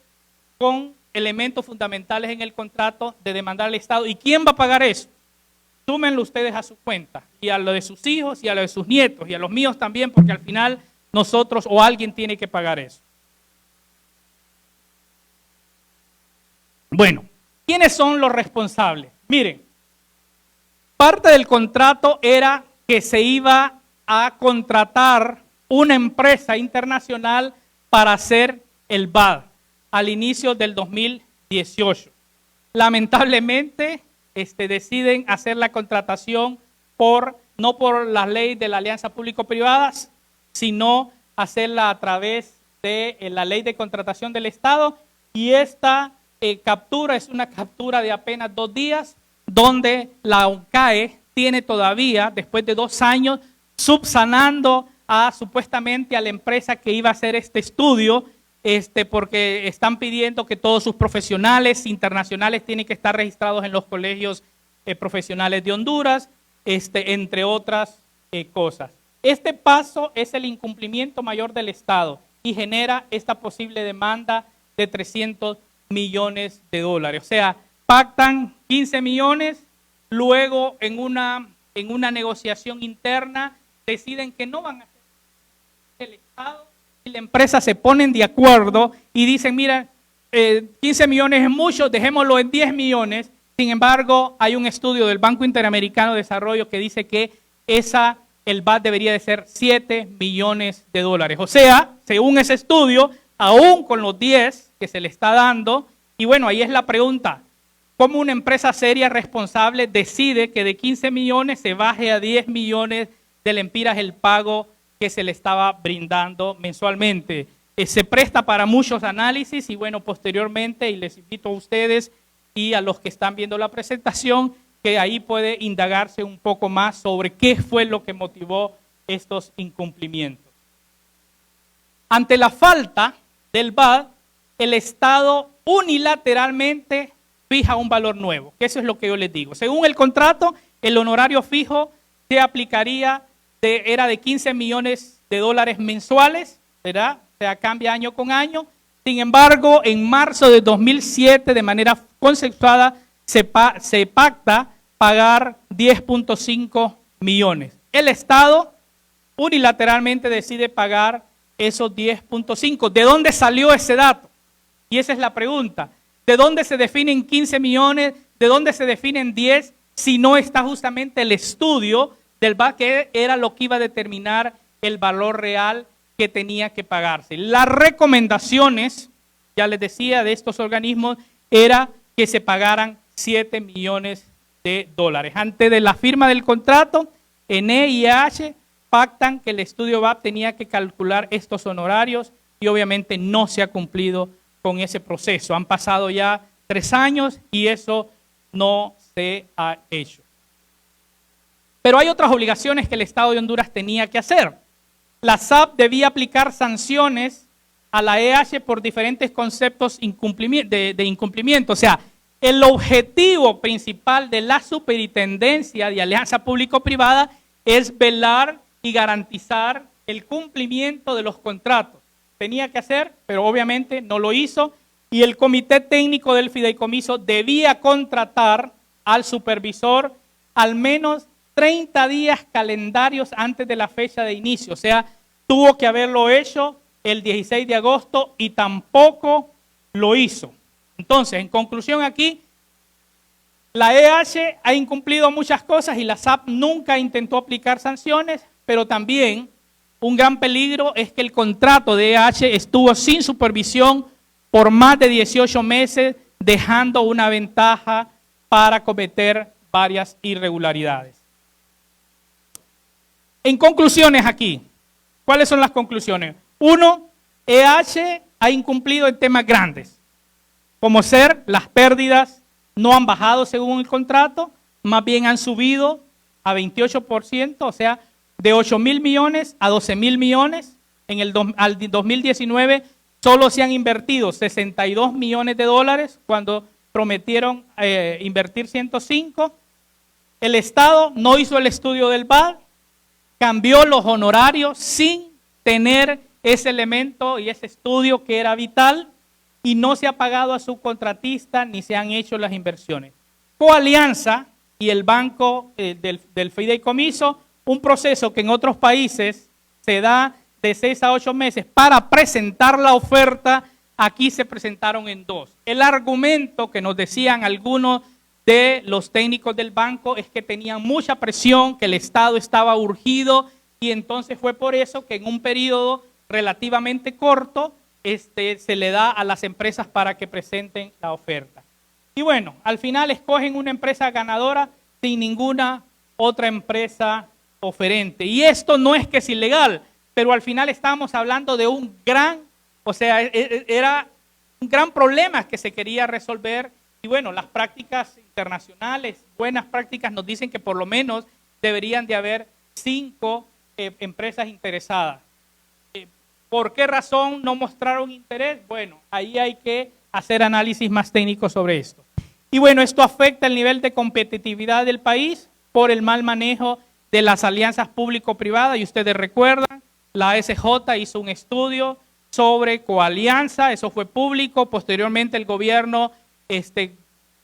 con elementos fundamentales en el contrato, de demandar al Estado. ¿Y quién va a pagar eso? Súmenlo ustedes a su cuenta, y a lo de sus hijos, y a lo de sus nietos, y a los míos también, porque al final nosotros o alguien tiene que pagar eso. Bueno, ¿quiénes son los responsables? Miren, parte del contrato era que se iba a contratar una empresa internacional para hacer el VAT al inicio del 2018. Lamentablemente, deciden hacer la contratación no por la ley de la alianza público-privada, sino hacerla a través de la ley de contratación del Estado, y esta captura es una captura de apenas 2 días, donde la ONCAE tiene todavía, después de 2 años, subsanando supuestamente a la empresa que iba a hacer este estudio, porque están pidiendo que todos sus profesionales internacionales tienen que estar registrados en los colegios profesionales de Honduras, entre otras cosas. Este paso es el incumplimiento mayor del Estado y genera esta posible demanda de 300 millones de dólares. O sea, pactan 15 millones, luego en una negociación interna deciden que no van a hacer el Estado y la empresa se ponen de acuerdo y dicen, mira, 15 millones es mucho, dejémoslo en 10 millones. Sin embargo, hay un estudio del Banco Interamericano de Desarrollo que dice que el VAT debería de ser 7 millones de dólares. O sea, según ese estudio, aún con los 10 que se le está dando, y bueno, ahí es la pregunta, ¿cómo una empresa seria, responsable, decide que de 15 millones se baje a 10 millones de lempiras el pago que se le estaba brindando mensualmente? Se presta para muchos análisis y bueno, posteriormente, y les invito a ustedes y a los que están viendo la presentación, que ahí puede indagarse un poco más sobre qué fue lo que motivó estos incumplimientos. Ante la falta del VAT, el Estado unilateralmente fija un valor nuevo, que eso es lo que yo les digo. Según el contrato, el honorario fijo se aplicaría, era de 15 millones de dólares mensuales, ¿verdad? O sea, cambia año con año. Sin embargo, en marzo de 2007, de manera consensuada, se pacta pagar 10.5 millones. El Estado unilateralmente decide pagar esos 10.5. ¿De dónde salió ese dato? Y esa es la pregunta. ¿De dónde se definen 15 millones? ¿De dónde se definen 10? Si no está justamente el estudio del VAP, que era lo que iba a determinar el valor real que tenía que pagarse. Las recomendaciones, ya les decía, de estos organismos, era que se pagaran 7 millones de dólares. Antes de la firma del contrato, ENE y IAH pactan que el estudio VAP tenía que calcular estos honorarios y obviamente no se ha cumplido con ese proceso. Han pasado ya 3 años y eso no se ha hecho. Pero hay otras obligaciones que el Estado de Honduras tenía que hacer. La SAP debía aplicar sanciones a la EH por diferentes conceptos de incumplimiento. O sea, el objetivo principal de la Superintendencia de Alianza Público-Privada es velar y garantizar el cumplimiento de los contratos. Tenía que hacer, pero obviamente no lo hizo, y el comité técnico del fideicomiso debía contratar al supervisor al menos 30 días calendarios antes de la fecha de inicio. O sea, tuvo que haberlo hecho el 16 de agosto y tampoco lo hizo. Entonces, en conclusión aquí, la EH ha incumplido muchas cosas y la SAP nunca intentó aplicar sanciones, pero también un gran peligro es que el contrato de EH estuvo sin supervisión por más de 18 meses, dejando una ventaja para cometer varias irregularidades. En conclusiones aquí, ¿cuáles son las conclusiones? 1, EH ha incumplido en temas grandes, como ser las pérdidas no han bajado según el contrato, más bien han subido a 28%, o sea, de 8.000 millones a 12.000 millones. Al 2019 solo se han invertido 62 millones de dólares cuando prometieron invertir 105. El Estado no hizo el estudio del VAD, cambió los honorarios sin tener ese elemento y ese estudio que era vital, y no se ha pagado a su contratista ni se han hecho las inversiones. Coalianza y el banco del fideicomiso, un proceso que en otros países se da de 6 a 8 meses para presentar la oferta, aquí se presentaron en 2. El argumento que nos decían algunos de los técnicos del banco es que tenían mucha presión, que el Estado estaba urgido, y entonces fue por eso que en un periodo relativamente corto se le da a las empresas para que presenten la oferta. Y bueno, al final escogen una empresa ganadora sin ninguna otra empresa oferente. Y esto no es que es ilegal, pero al final estamos hablando de un gran, era un gran problema que se quería resolver. Y bueno, las prácticas internacionales, buenas prácticas, nos dicen que por lo menos deberían de haber 5 empresas interesadas. ¿Por qué razón no mostraron interés? Bueno, ahí hay que hacer análisis más técnicos sobre esto. Y bueno, esto afecta el nivel de competitividad del país por el mal manejo de las alianzas público-privadas. Y ustedes recuerdan, la ASJ hizo un estudio sobre coalianza, eso fue público. Posteriormente el gobierno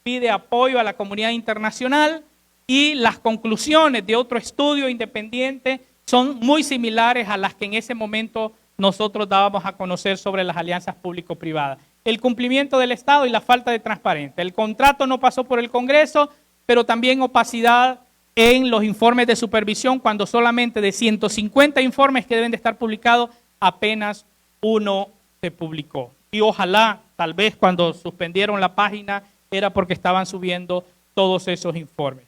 pide apoyo a la comunidad internacional y las conclusiones de otro estudio independiente son muy similares a las que en ese momento nosotros dábamos a conocer sobre las alianzas público-privadas. El cumplimiento del Estado y la falta de transparencia. El contrato no pasó por el Congreso, pero también opacidad en los informes de supervisión, cuando solamente de 150 informes que deben de estar publicados, apenas 1 se publicó. Y ojalá, tal vez cuando suspendieron la página, era porque estaban subiendo todos esos informes.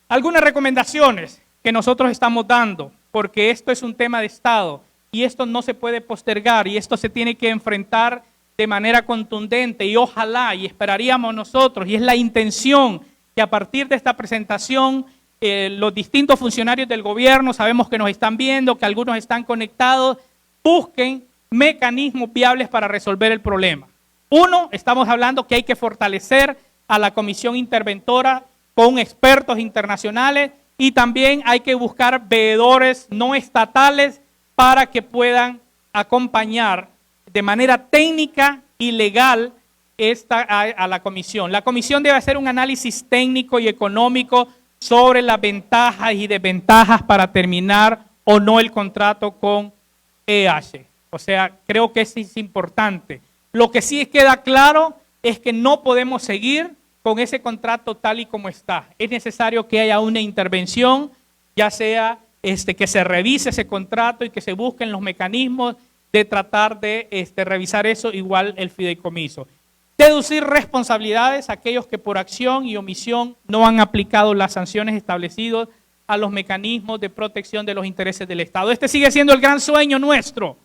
Algunas recomendaciones que nosotros estamos dando, porque esto es un tema de Estado, y esto no se puede postergar, y esto se tiene que enfrentar de manera contundente, y ojalá, y esperaríamos nosotros, y es la intención que a partir de esta presentación, los distintos funcionarios del gobierno, sabemos que nos están viendo, que algunos están conectados, busquen mecanismos viables para resolver el problema. 1, estamos hablando que hay que fortalecer a la comisión interventora con expertos internacionales y también hay que buscar veedores no estatales para que puedan acompañar de manera técnica y legal a la comisión. La comisión debe hacer un análisis técnico y económico sobre las ventajas y desventajas para terminar o no el contrato con EH. O sea, creo que eso es importante. Lo que sí queda claro es que no podemos seguir con ese contrato tal y como está. Es necesario que haya una intervención, ya sea que se revise ese contrato y que se busquen los mecanismos de tratar de revisar eso, igual el fideicomiso. Deducir responsabilidades a aquellos que por acción y omisión no han aplicado las sanciones establecidas a los mecanismos de protección de los intereses del Estado. Este sigue siendo el gran sueño nuestro.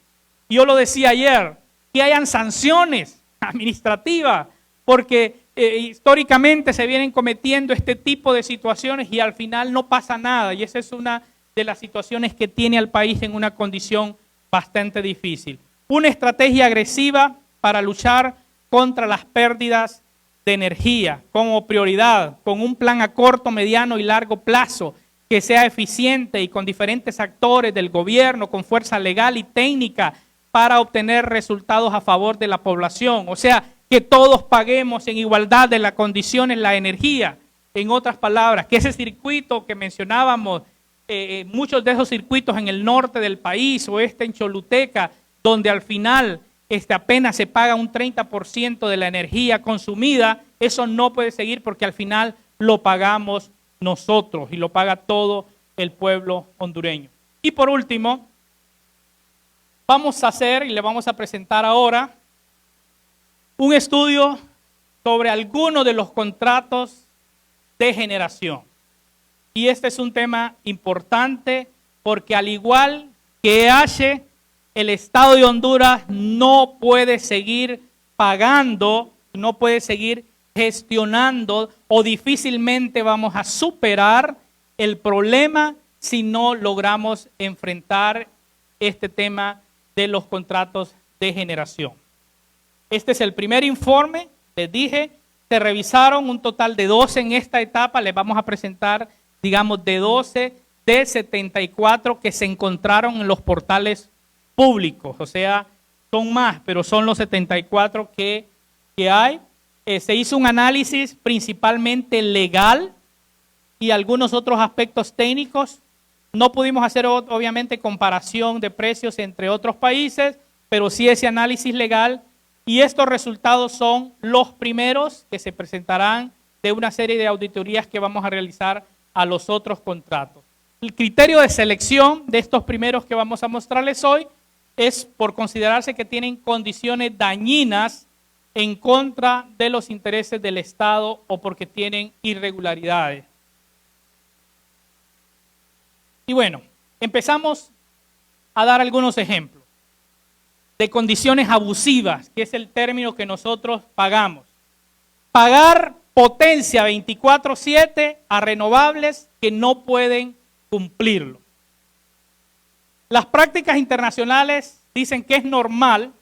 Yo lo decía ayer, que hayan sanciones administrativas, porque históricamente se vienen cometiendo este tipo de situaciones y al final no pasa nada. Y esa es una de las situaciones que tiene al país en una condición bastante difícil. Una estrategia agresiva para luchar contra las pérdidas de energía como prioridad, con un plan a corto, mediano y largo plazo que sea eficiente y con diferentes actores del gobierno, con fuerza legal y técnica para obtener resultados a favor de la población. O sea, que todos paguemos en igualdad de las condiciones la energía. En otras palabras, que ese circuito que mencionábamos, muchos de esos circuitos en el norte del país o en Choluteca, donde al final apenas se paga un 30% de la energía consumida, eso no puede seguir porque al final lo pagamos nosotros y lo paga todo el pueblo hondureño. Y por último, vamos a hacer y le vamos a presentar ahora un estudio sobre algunos de los contratos de generación. Y este es un tema importante porque al igual que EH, el Estado de Honduras no puede seguir pagando, no puede seguir gestionando o difícilmente vamos a superar el problema si no logramos enfrentar este tema de los contratos de generación. Este es el primer informe, les dije, se revisaron un total de 12 en esta etapa, les vamos a presentar, digamos, de 12 de 74 que se encontraron en los portales públicos, o sea, son más, pero son los 74 que hay. Se hizo un análisis principalmente legal y algunos otros aspectos técnicos. No pudimos hacer, obviamente, comparación de precios entre otros países, pero sí ese análisis legal. Y estos resultados son los primeros que se presentarán de una serie de auditorías que vamos a realizar a los otros contratos. El criterio de selección de estos primeros que vamos a mostrarles hoy es por considerarse que tienen condiciones dañinas en contra de los intereses del Estado o porque tienen irregularidades. Y bueno, empezamos a dar algunos ejemplos de condiciones abusivas, que es el término que nosotros pagamos. Pagar potencia 24/7 a renovables que no pueden cumplirlo. Las prácticas internacionales dicen que es normal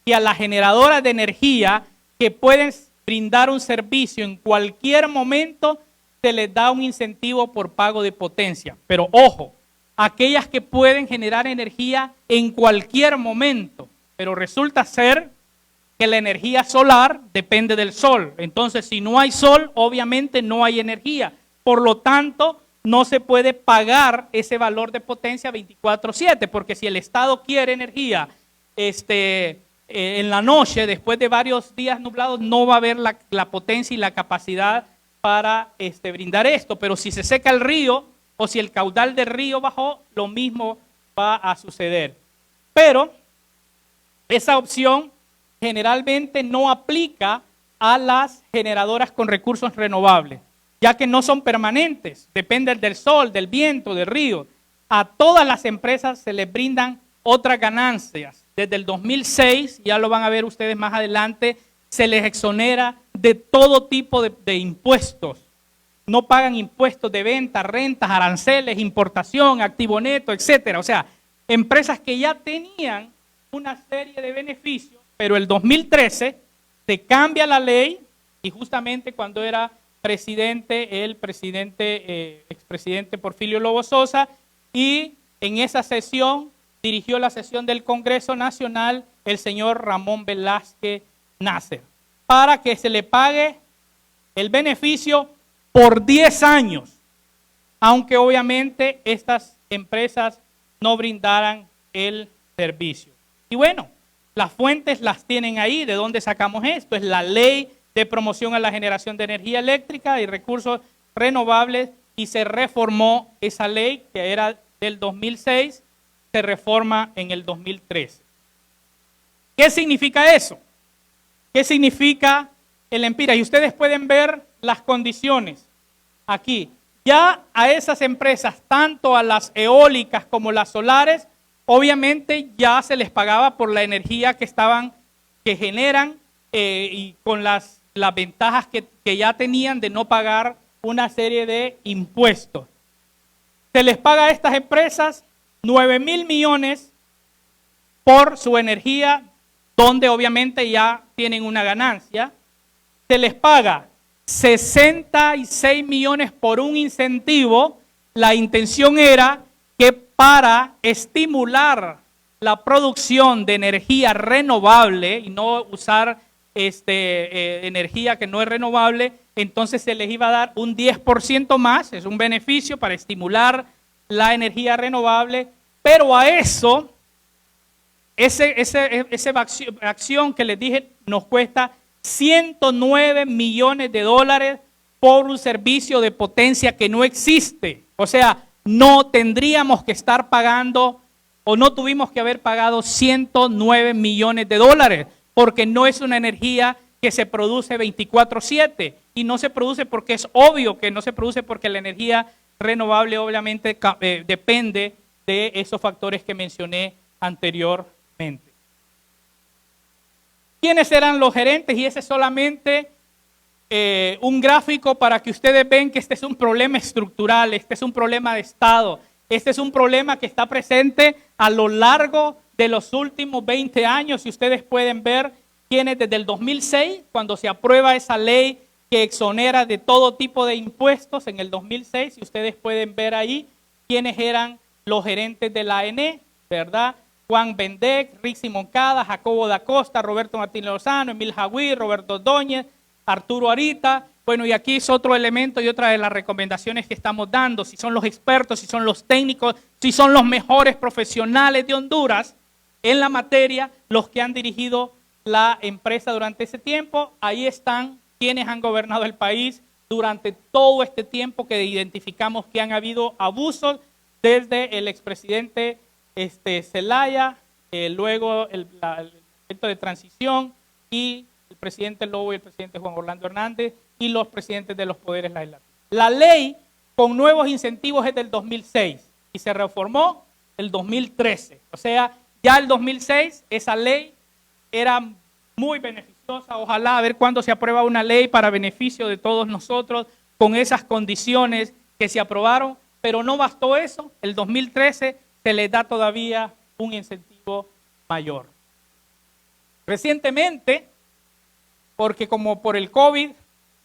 que a las generadoras de energía que pueden brindar un servicio en cualquier momento se les da un incentivo por pago de potencia. Pero ojo, aquellas que pueden generar energía en cualquier momento, pero resulta ser que la energía solar depende del sol. Entonces, si no hay sol, obviamente no hay energía. Por lo tanto, no se puede pagar ese valor de potencia 24/7, porque si el Estado quiere energía en la noche, después de varios días nublados, no va a haber la potencia y la capacidad para brindar esto. Pero si se seca el río o si el caudal del río bajó, lo mismo va a suceder. Pero esa opción generalmente no aplica a las generadoras con recursos renovables, ya que no son permanentes, dependen del sol, del viento, del río. A todas las empresas se les brindan otras ganancias. Desde el 2006, ya lo van a ver ustedes más adelante, se les exonera de todo tipo de impuestos. No pagan impuestos de venta, rentas, aranceles, importación, activo neto, etcétera. O sea, empresas que ya tenían una serie de beneficios, pero el 2013 se cambia la ley Y justamente cuando era presidente, expresidente Porfirio Lobo Sosa, y en esa sesión dirigió la sesión del Congreso Nacional el señor Ramón Velázquez Nasser, para que se le pague el beneficio por 10 años, aunque obviamente estas empresas no brindaran el servicio. Y bueno, las fuentes las tienen ahí. ¿De dónde sacamos esto? Es la Ley de Promoción a la Generación de Energía Eléctrica y Recursos Renovables, y se reformó esa ley, que era del 2006, se reforma en el 2013. ¿Qué significa eso? ¿Qué significa el EMPIRA? Y ustedes pueden ver las condiciones aquí. Ya a esas empresas, tanto a las eólicas como las solares, obviamente ya se les pagaba por la energía que generan y con las ventajas que ya tenían de no pagar una serie de impuestos. Se les paga a estas empresas 9,000 millones por su energía, donde obviamente ya tienen una ganancia. Se les paga 66 millones por un incentivo. La intención era que para estimular la producción de energía renovable y no usar energía que no es renovable, entonces se les iba a dar un 10% más, es un beneficio para estimular la energía renovable, pero a eso, esa acción que les dije nos cuesta 109 millones de dólares por un servicio de potencia que no existe. O sea, no tendríamos que estar pagando o no tuvimos que haber pagado 109 millones de dólares porque no es una energía que se produce 24/7 y no se produce porque es obvio que no se produce porque la energía renovable obviamente depende de esos factores que mencioné anteriormente. ¿Quiénes eran los gerentes? Y ese es solamente un gráfico para que ustedes vean que este es un problema estructural, este es un problema de Estado, este es un problema que está presente a lo largo de los últimos 20 años. Y ustedes pueden ver quiénes desde el 2006, cuando se aprueba esa ley que exonera de todo tipo de impuestos en el 2006, y ustedes pueden ver ahí quiénes eran los gerentes de la ANE, ¿verdad? Juan Bendec, Rixi Moncada, Jacobo da Costa, Roberto Martínez Lozano, Emil Jagüí, Roberto Ordóñez, Arturo Arita. Bueno, y aquí es otro elemento y otra de las recomendaciones que estamos dando. Si son los expertos, si son los técnicos, si son los mejores profesionales de Honduras en la materia, los que han dirigido la empresa durante ese tiempo, ahí están quienes han gobernado el país durante todo este tiempo que identificamos que han habido abusos, desde el expresidente Zelaya, luego el proyecto de transición, y el presidente Lobo y el presidente Juan Orlando Hernández y los presidentes de los poderes legislativos. La ley con nuevos incentivos es del 2006 y se reformó el 2013. O sea, ya el 2006 esa ley era muy beneficiosa. Ojalá a ver cuándo se aprueba una ley para beneficio de todos nosotros con esas condiciones que se aprobaron, pero no bastó eso. El 2013 se les da todavía un incentivo mayor. Recientemente, porque como por el COVID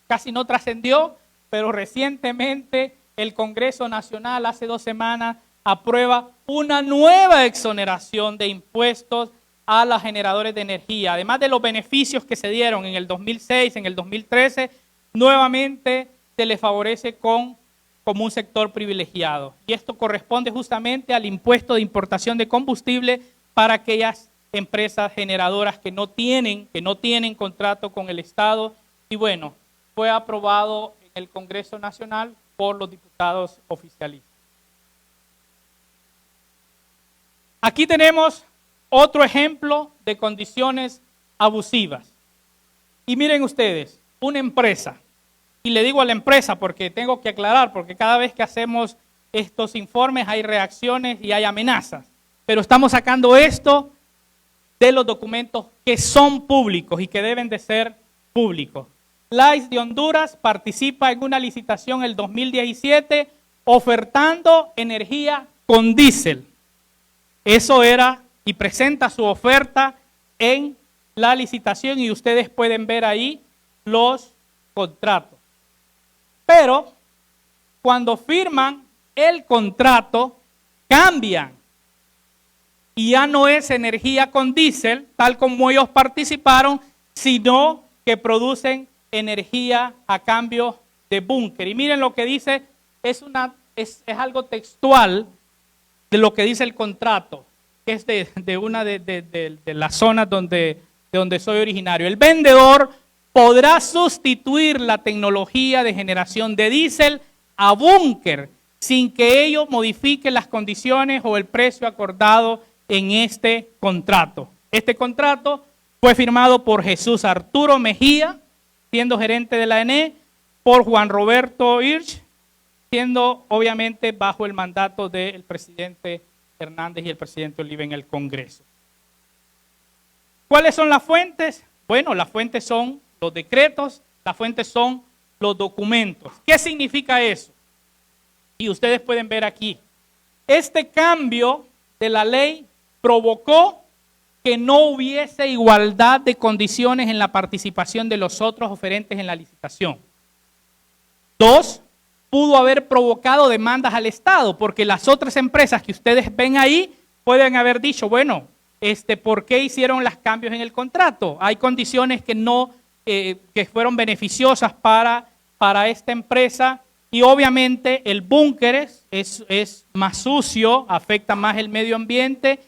casi no trascendió, pero recientemente el Congreso Nacional hace 2 semanas aprueba una nueva exoneración de impuestos a los generadores de energía. Además de los beneficios que se dieron en el 2006, en el 2013, nuevamente se les favorece como un sector privilegiado. Y esto corresponde justamente al impuesto de importación de combustible para aquellas empresas generadoras que no tienen contrato con el Estado. Y bueno, fue aprobado en el Congreso Nacional por los diputados oficialistas. Aquí tenemos otro ejemplo de condiciones abusivas. Y miren ustedes, una empresa, y le digo a la empresa porque tengo que aclarar, porque cada vez que hacemos estos informes hay reacciones y hay amenazas, pero estamos sacando esto de los documentos que son públicos y que deben de ser públicos. La ICE de Honduras participa en una licitación el 2017 ofertando energía con diésel. Eso era, y presenta su oferta en la licitación y ustedes pueden ver ahí los contrato. Pero cuando firman el contrato, cambian. Y ya no es energía con diésel, tal como ellos participaron, sino que producen energía a cambio de búnker. Y miren lo que dice, es algo textual de lo que dice el contrato, que es de una de las zonas de donde soy originario. El vendedor podrá sustituir la tecnología de generación de diésel a búnker sin que ello modifique las condiciones o el precio acordado en este contrato. Este contrato fue firmado por Jesús Arturo Mejía, siendo gerente de la ENE, por Juan Roberto Hirsch, siendo obviamente bajo el mandato del presidente Hernández y el presidente Oliva en el Congreso. ¿Cuáles son las fuentes? Bueno, las fuentes son los decretos, las fuentes son los documentos. ¿Qué significa eso? Y ustedes pueden ver aquí, este cambio de la ley provocó que no hubiese igualdad de condiciones en la participación de los otros oferentes en la licitación. 2, pudo haber provocado demandas al Estado, porque las otras empresas que ustedes ven ahí pueden haber dicho, bueno, ¿por qué hicieron los cambios en el contrato? Hay condiciones que no, que fueron beneficiosas para esta empresa, y obviamente el búnker es más sucio, afecta más el medio ambiente,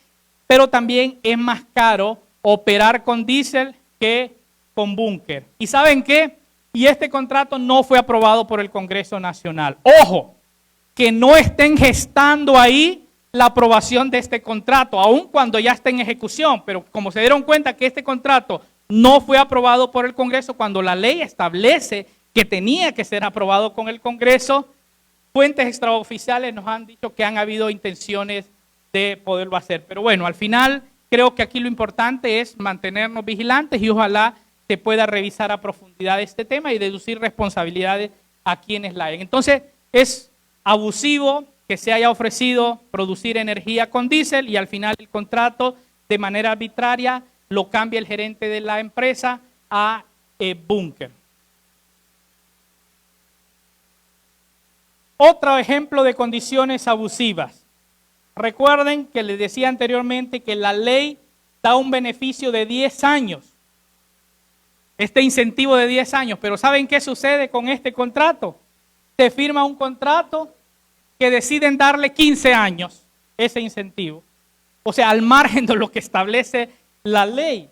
pero también es más caro operar con diésel que con búnker. ¿Y saben qué? Y este contrato no fue aprobado por el Congreso Nacional. Ojo, que no estén gestando ahí la aprobación de este contrato, aun cuando ya está en ejecución, pero como se dieron cuenta que este contrato no fue aprobado por el Congreso, cuando la ley establece que tenía que ser aprobado con el Congreso, fuentes extraoficiales nos han dicho que han habido intenciones de poderlo hacer. Pero bueno, al final creo que aquí lo importante es mantenernos vigilantes y ojalá se pueda revisar a profundidad este tema y deducir responsabilidades a quienes la hayan. Entonces, es abusivo que se haya ofrecido producir energía con diésel y al final el contrato de manera arbitraria lo cambia el gerente de la empresa a búnker. Otro ejemplo de condiciones abusivas. Recuerden que les decía anteriormente que la ley da un beneficio de 10 años. Este incentivo de 10 años. Pero ¿saben qué sucede con este contrato? Se firma un contrato que deciden darle 15 años ese incentivo. O sea, al margen de lo que establece la ley.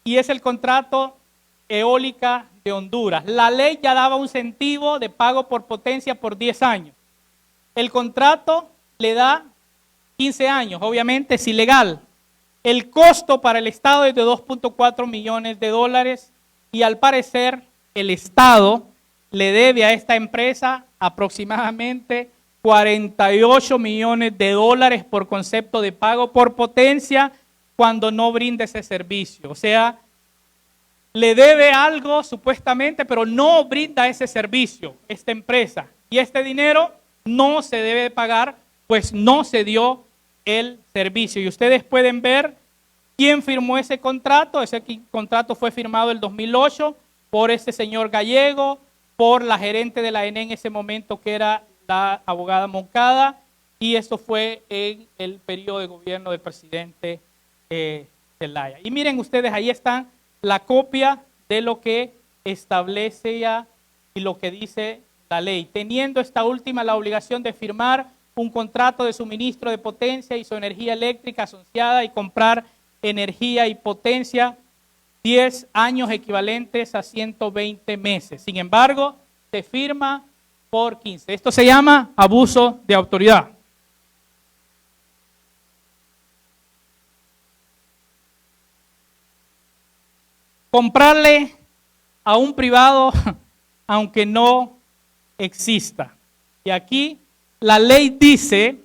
Y es el contrato eólica de Honduras. La ley ya daba un incentivo de pago por potencia por 10 años. El contrato le da 15 años, obviamente es ilegal. El costo para el Estado es de 2.4 millones de dólares y al parecer el Estado le debe a esta empresa aproximadamente 48 millones de dólares por concepto de pago por potencia cuando no brinda ese servicio. O sea, le debe algo supuestamente, pero no brinda ese servicio esta empresa. Y este dinero no se debe pagar, pues no se dio el servicio. Y ustedes pueden ver quién firmó ese contrato. Ese contrato fue firmado en el 2008 por este señor Gallego, por la gerente de la ENE en ese momento, que era la abogada Moncada, y esto fue en el periodo de gobierno del presidente Zelaya. Y miren ustedes, ahí está la copia de lo que establece ya y lo que dice la ley, teniendo esta última la obligación de firmar un contrato de suministro de potencia y su energía eléctrica asociada y comprar energía y potencia 10 años equivalentes a 120 meses. Sin embargo, se firma por 15. Esto se llama abuso de autoridad. Comprarle a un privado aunque no exista. Y aquí la ley dice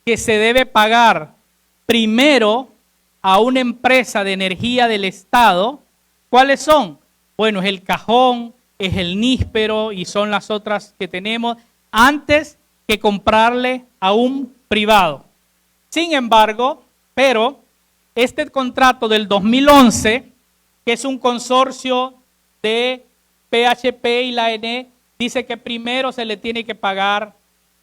que se debe pagar primero a una empresa de energía del Estado. ¿Cuáles son? Bueno, es el Cajón, es el Níspero y son las otras que tenemos, antes que comprarle a un privado. Sin embargo, pero este contrato del 2011, que es un consorcio de PHP y la ENE dice que primero se le tiene que pagar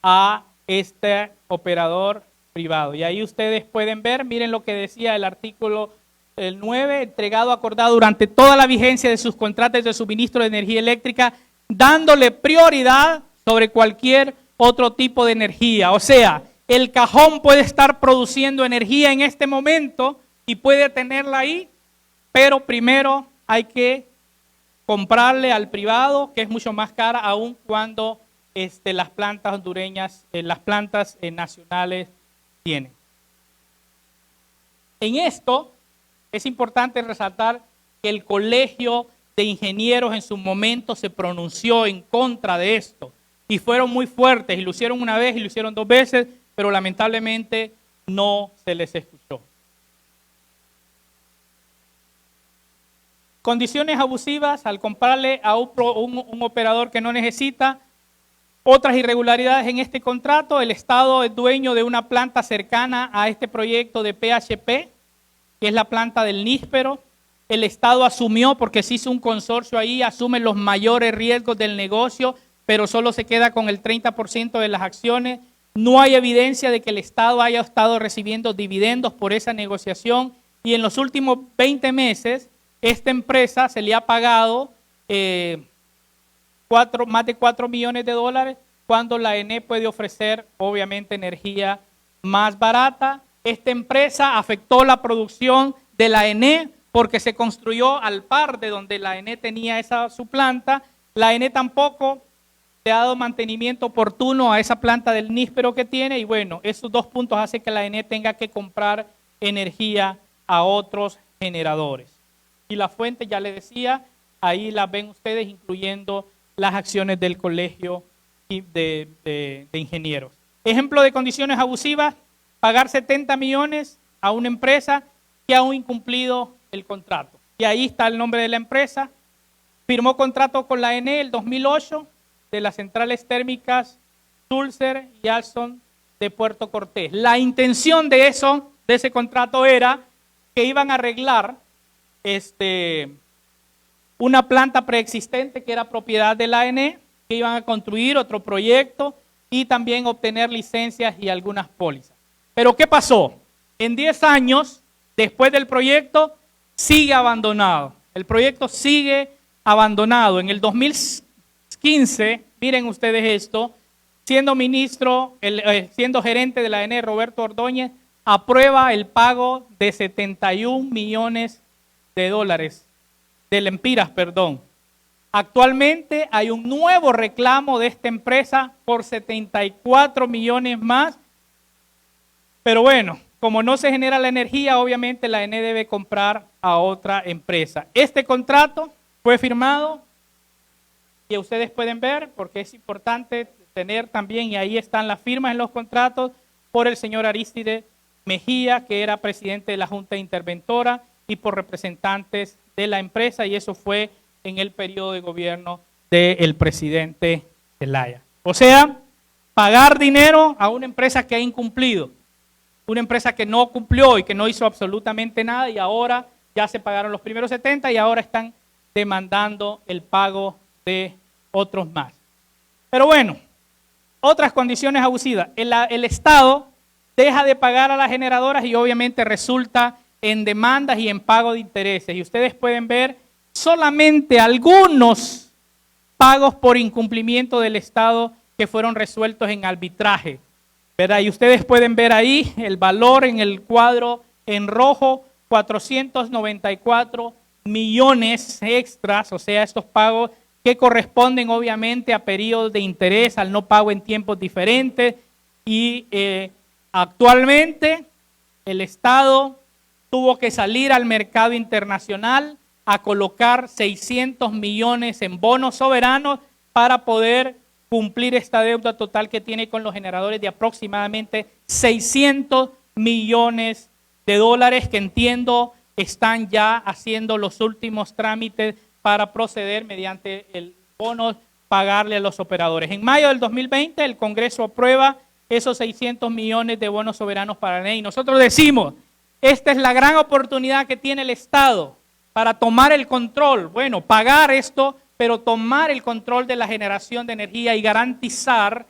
a este operador privado. Y ahí ustedes pueden ver, miren lo que decía el artículo 9, entregado, acordado durante toda la vigencia de sus contratos de suministro de energía eléctrica, dándole prioridad sobre cualquier otro tipo de energía. O sea, el cajón puede estar produciendo energía en este momento y puede tenerla ahí, pero primero hay que comprarle al privado, que es mucho más cara, aun cuando las plantas hondureñas, las plantas nacionales tienen. En esto es importante resaltar que el Colegio de Ingenieros en su momento se pronunció en contra de esto y fueron muy fuertes y lo hicieron una vez y lo hicieron 2 veces, pero lamentablemente no se les escuchó. Condiciones abusivas al comprarle a un operador que no necesita. Otras irregularidades en este contrato: el Estado es dueño de una planta cercana a este proyecto de PHP, que es la planta del níspero. El Estado asumió, porque se hizo un consorcio ahí, asume los mayores riesgos del negocio, pero solo se queda con el 30% de las acciones. No hay evidencia de que el Estado haya estado recibiendo dividendos por esa negociación. Y en los últimos 20 meses, esta empresa se le ha pagado más de 4 millones de dólares, cuando la ENE puede ofrecer, obviamente, energía más barata. Esta empresa afectó la producción de la ENE porque se construyó al par de donde la ENE tenía su planta. La ENE tampoco le ha dado mantenimiento oportuno a esa planta del níspero que tiene, y bueno, esos 2 puntos hacen que la ENE tenga que comprar energía a otros generadores. Y la fuente, ya les decía, ahí la ven ustedes, incluyendo las acciones del Colegio de Ingenieros. Ejemplo de condiciones abusivas: pagar 70 millones a una empresa que aún incumplido el contrato. Y ahí está el nombre de la empresa. Firmó contrato con la ENE el 2008 de las centrales térmicas Sulzer y Alstom de Puerto Cortés. La intención de ese contrato era que iban a arreglar una planta preexistente que era propiedad de la ENE, que iban a construir otro proyecto y también obtener licencias y algunas pólizas. Pero ¿qué pasó? En 10 años, después del proyecto, sigue abandonado. El proyecto sigue abandonado. En el 2015, miren ustedes esto, siendo gerente de la ENE, Roberto Ordóñez aprueba el pago de 71 millones de dólares, de lempiras, perdón. Actualmente hay un nuevo reclamo de esta empresa por 74 millones más. Pero bueno, como no se genera la energía, obviamente la ENE debe comprar a otra empresa. Este contrato fue firmado, y ustedes pueden ver, porque es importante tener también, y ahí están las firmas en los contratos, por el señor Aristide Mejía, que era presidente de la Junta Interventora, y por representantes de la empresa, y eso fue en el periodo de gobierno del presidente Zelaya. O sea, pagar dinero a una empresa que ha incumplido, una empresa que no cumplió y que no hizo absolutamente nada, y ahora ya se pagaron los primeros 70 y ahora están demandando el pago de otros más. Pero bueno, otras condiciones abusivas. El Estado deja de pagar a las generadoras y obviamente resulta en demandas y en pago de intereses. Y ustedes pueden ver solamente algunos pagos por incumplimiento del Estado que fueron resueltos en arbitraje, ¿verdad? Y ustedes pueden ver ahí el valor en el cuadro en rojo: 494 millones extras, o sea, estos pagos que corresponden obviamente a periodos de interés, al no pago en tiempos diferentes. Y actualmente el Estado tuvo que salir al mercado internacional a colocar 600 millones en bonos soberanos para poder cumplir esta deuda total que tiene con los generadores de aproximadamente 600 millones de dólares, que entiendo están ya haciendo los últimos trámites para proceder mediante el bono pagarle a los operadores. En mayo del 2020 el Congreso aprueba esos 600 millones de bonos soberanos para la ENE, y nosotros decimos: esta es la gran oportunidad que tiene el Estado para tomar el control. Bueno, pagar esto, pero tomar el control de la generación de energía y garantizar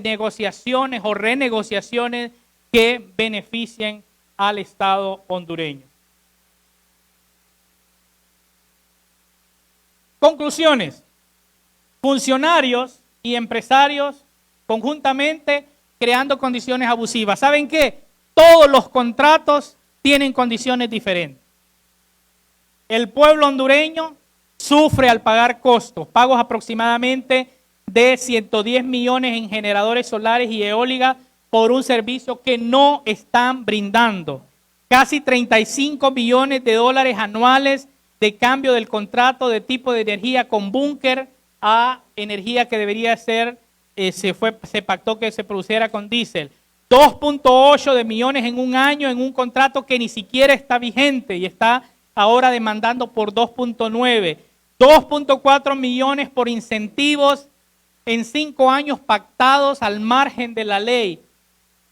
negociaciones o renegociaciones que beneficien al Estado hondureño. Conclusiones. Funcionarios y empresarios conjuntamente creando condiciones abusivas. ¿Saben qué? Todos los contratos tienen condiciones diferentes. El pueblo hondureño sufre al pagar costos, pagos aproximadamente de 110 millones en generadores solares y eólicas por un servicio que no están brindando. Casi 35 millones de dólares anuales de cambio del contrato de tipo de energía con búnker a energía que debería ser, se pactó que se produciera con diésel. 2.8 de millones en un año en un contrato que ni siquiera está vigente y está ahora demandando por 2.9. 2.4 millones por incentivos en 5 años pactados al margen de la ley.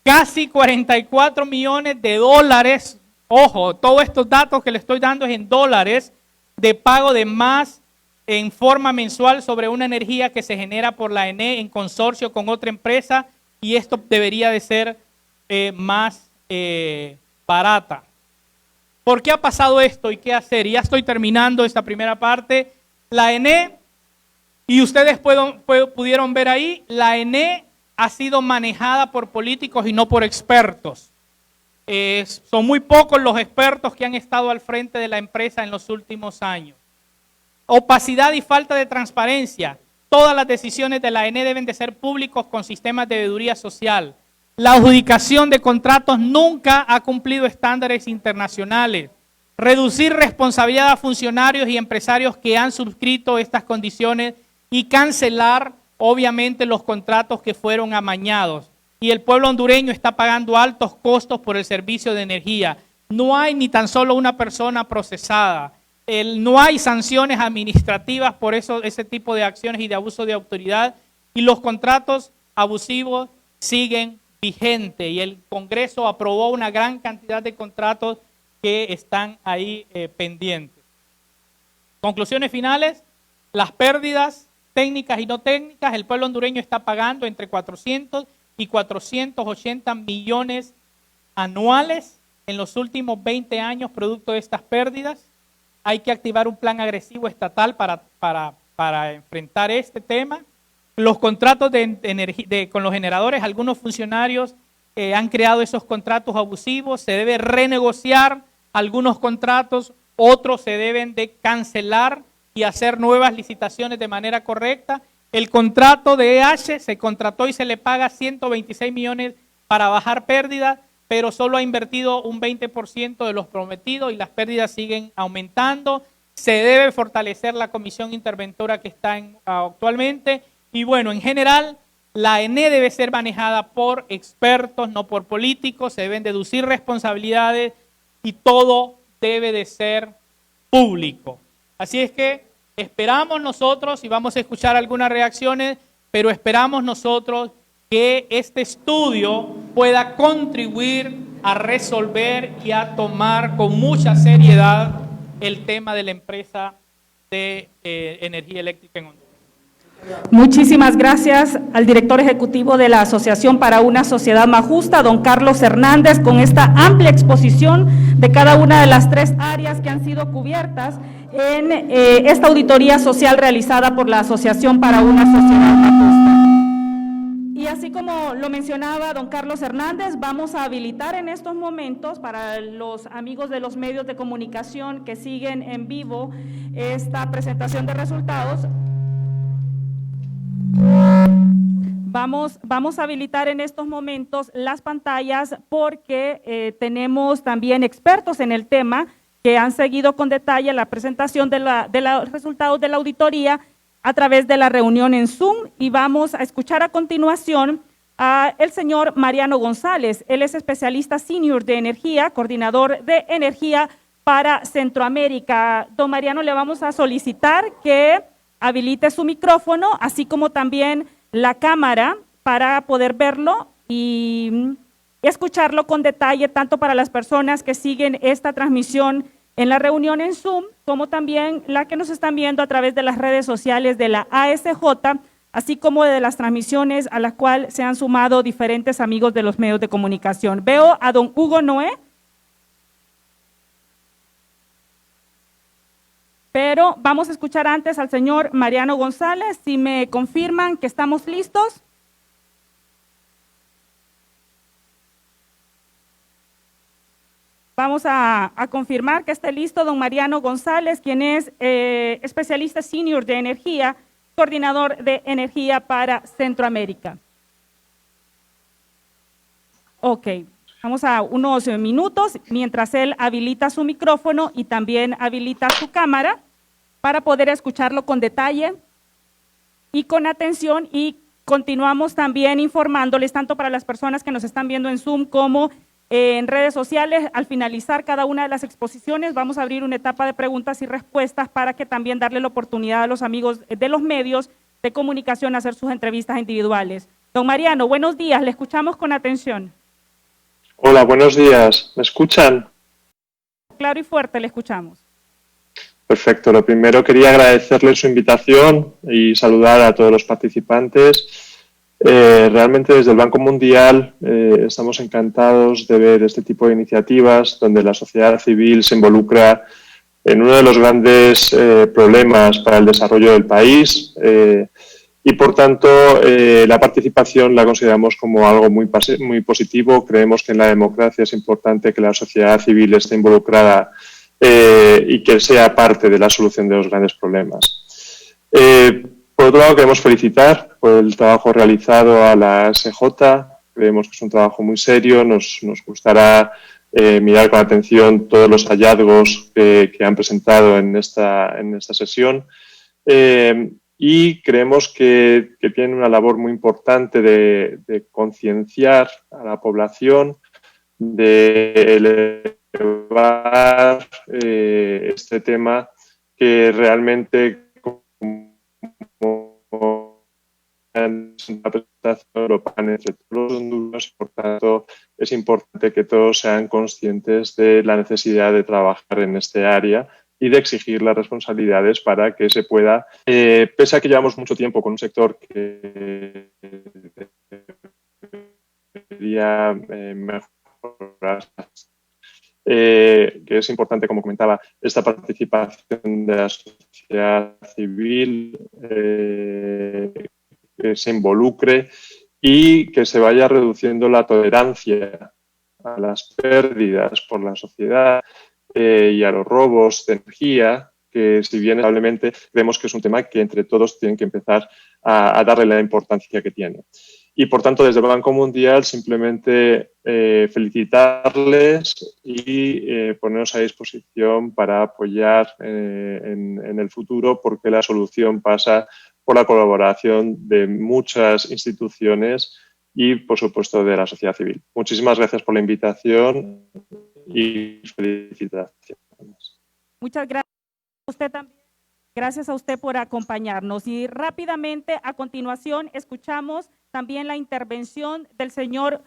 Casi 44 millones de dólares, ojo, todos estos datos que le estoy dando es en dólares, de pago de más en forma mensual sobre una energía que se genera por la ENE en consorcio con otra empresa, y esto debería de ser más barata. ¿Por qué ha pasado esto y qué hacer? Ya estoy terminando esta primera parte. La ENE, y ustedes pudieron ver ahí, la ENE ha sido manejada por políticos y no por expertos. Son muy pocos los expertos que han estado al frente de la empresa en los últimos años. Opacidad y falta de transparencia. Todas las decisiones de la ENE deben de ser públicos con sistemas de veeduría social. La adjudicación de contratos nunca ha cumplido estándares internacionales. Reducir responsabilidad a funcionarios y empresarios que han suscrito estas condiciones y cancelar, obviamente, los contratos que fueron amañados. Y el pueblo hondureño está pagando altos costos por el servicio de energía. No hay ni tan solo una persona procesada. No hay sanciones administrativas por ese tipo de acciones y de abuso de autoridad. Y los contratos abusivos siguen vigentes. Y el Congreso aprobó una gran cantidad de contratos que están ahí pendientes. Conclusiones finales. Las pérdidas técnicas y no técnicas, el pueblo hondureño está pagando entre 400 y 480 millones anuales en los últimos 20 años producto de estas pérdidas. Hay que activar un plan agresivo estatal para enfrentar este tema. Los contratos con los generadores, algunos funcionarios han creado esos contratos abusivos, se debe renegociar algunos contratos, otros se deben de cancelar y hacer nuevas licitaciones de manera correcta. El contrato de EH se contrató y se le paga 126 millones para bajar pérdidas, pero solo ha invertido un 20% de los prometidos y las pérdidas siguen aumentando. Se debe fortalecer la comisión interventora que está actualmente. Y bueno, en general, la ENE debe ser manejada por expertos, no por políticos. Se deben deducir responsabilidades y todo debe de ser público. Así es que esperamos nosotros, y vamos a escuchar algunas reacciones, pero esperamos nosotros que este estudio pueda contribuir a resolver y a tomar con mucha seriedad el tema de la empresa de energía eléctrica en Honduras. Muchísimas gracias al director ejecutivo de la Asociación para una Sociedad Más Justa, don Carlos Hernández, con esta amplia exposición de cada una de las 3 áreas que han sido cubiertas en esta auditoría social realizada por la Asociación para una Sociedad Más Justa. Y así como lo mencionaba don Carlos Hernández, vamos a habilitar en estos momentos para los amigos de los medios de comunicación que siguen en vivo esta presentación de resultados. Vamos a habilitar en estos momentos las pantallas porque tenemos también expertos en el tema que han seguido con detalle la presentación de los resultados de la auditoría a través de la reunión en Zoom, y vamos a escuchar a continuación al señor Mariano González. Él es especialista senior de energía, coordinador de energía para Centroamérica. Don Mariano, le vamos a solicitar que habilite su micrófono, así como también la cámara, para poder verlo y escucharlo con detalle, tanto para las personas que siguen esta transmisión en la reunión en Zoom, como también la que nos están viendo a través de las redes sociales de la ASJ, así como de las transmisiones a las cuales se han sumado diferentes amigos de los medios de comunicación. Veo a don Hugo Noé, pero vamos a escuchar antes al señor Mariano González, si me confirman que estamos listos. Vamos a confirmar que esté listo don Mariano González, quien es especialista senior de energía, coordinador de energía para Centroamérica. Ok, vamos a unos minutos mientras él habilita su micrófono y también habilita su cámara para poder escucharlo con detalle y con atención, y continuamos también informándoles tanto para las personas que nos están viendo en Zoom como en redes sociales. Al finalizar cada una de las exposiciones vamos a abrir una etapa de preguntas y respuestas para que también darle la oportunidad a los amigos de los medios de comunicación a hacer sus entrevistas individuales. Don Mariano, buenos días, le escuchamos con atención. Hola, buenos días. ¿Me escuchan? Claro y fuerte, le escuchamos. Perfecto. Lo primero, quería agradecerle su invitación y saludar a todos los participantes. Realmente desde el Banco Mundial estamos encantados de ver este tipo de iniciativas donde la sociedad civil se involucra en uno de los grandes problemas para el desarrollo del país y por tanto la participación la consideramos como algo muy positivo. Creemos que en la democracia es importante que la sociedad civil esté involucrada y que sea parte de la solución de los grandes problemas. Por otro lado, queremos felicitar por el trabajo realizado a la SJ. Creemos que es un trabajo muy serio. Nos gustará mirar con atención todos los hallazgos que han presentado en esta sesión. Y creemos que tienen una labor muy importante de concienciar a la población, de elevar este tema que realmente, la presentación europea entre todos los hondureños, por tanto es importante que todos sean conscientes de la necesidad de trabajar en este área y de exigir las responsabilidades para que se pueda, pese a que llevamos mucho tiempo con un sector que debería mejorar, que es importante, como comentaba, esta participación de la sociedad civil, que se involucre y que se vaya reduciendo la tolerancia a las pérdidas por la sociedad y a los robos de energía, que si bien probablemente creemos que es un tema que entre todos tienen que empezar a darle la importancia que tiene. Y por tanto, desde el Banco Mundial simplemente felicitarles y ponernos a disposición para apoyar en el futuro, porque la solución pasa por la colaboración de muchas instituciones y, por supuesto, de la sociedad civil. Muchísimas gracias por la invitación y felicitaciones. Muchas gracias a usted también. Gracias a usted por acompañarnos. Y rápidamente, a continuación, escuchamos también la intervención del señor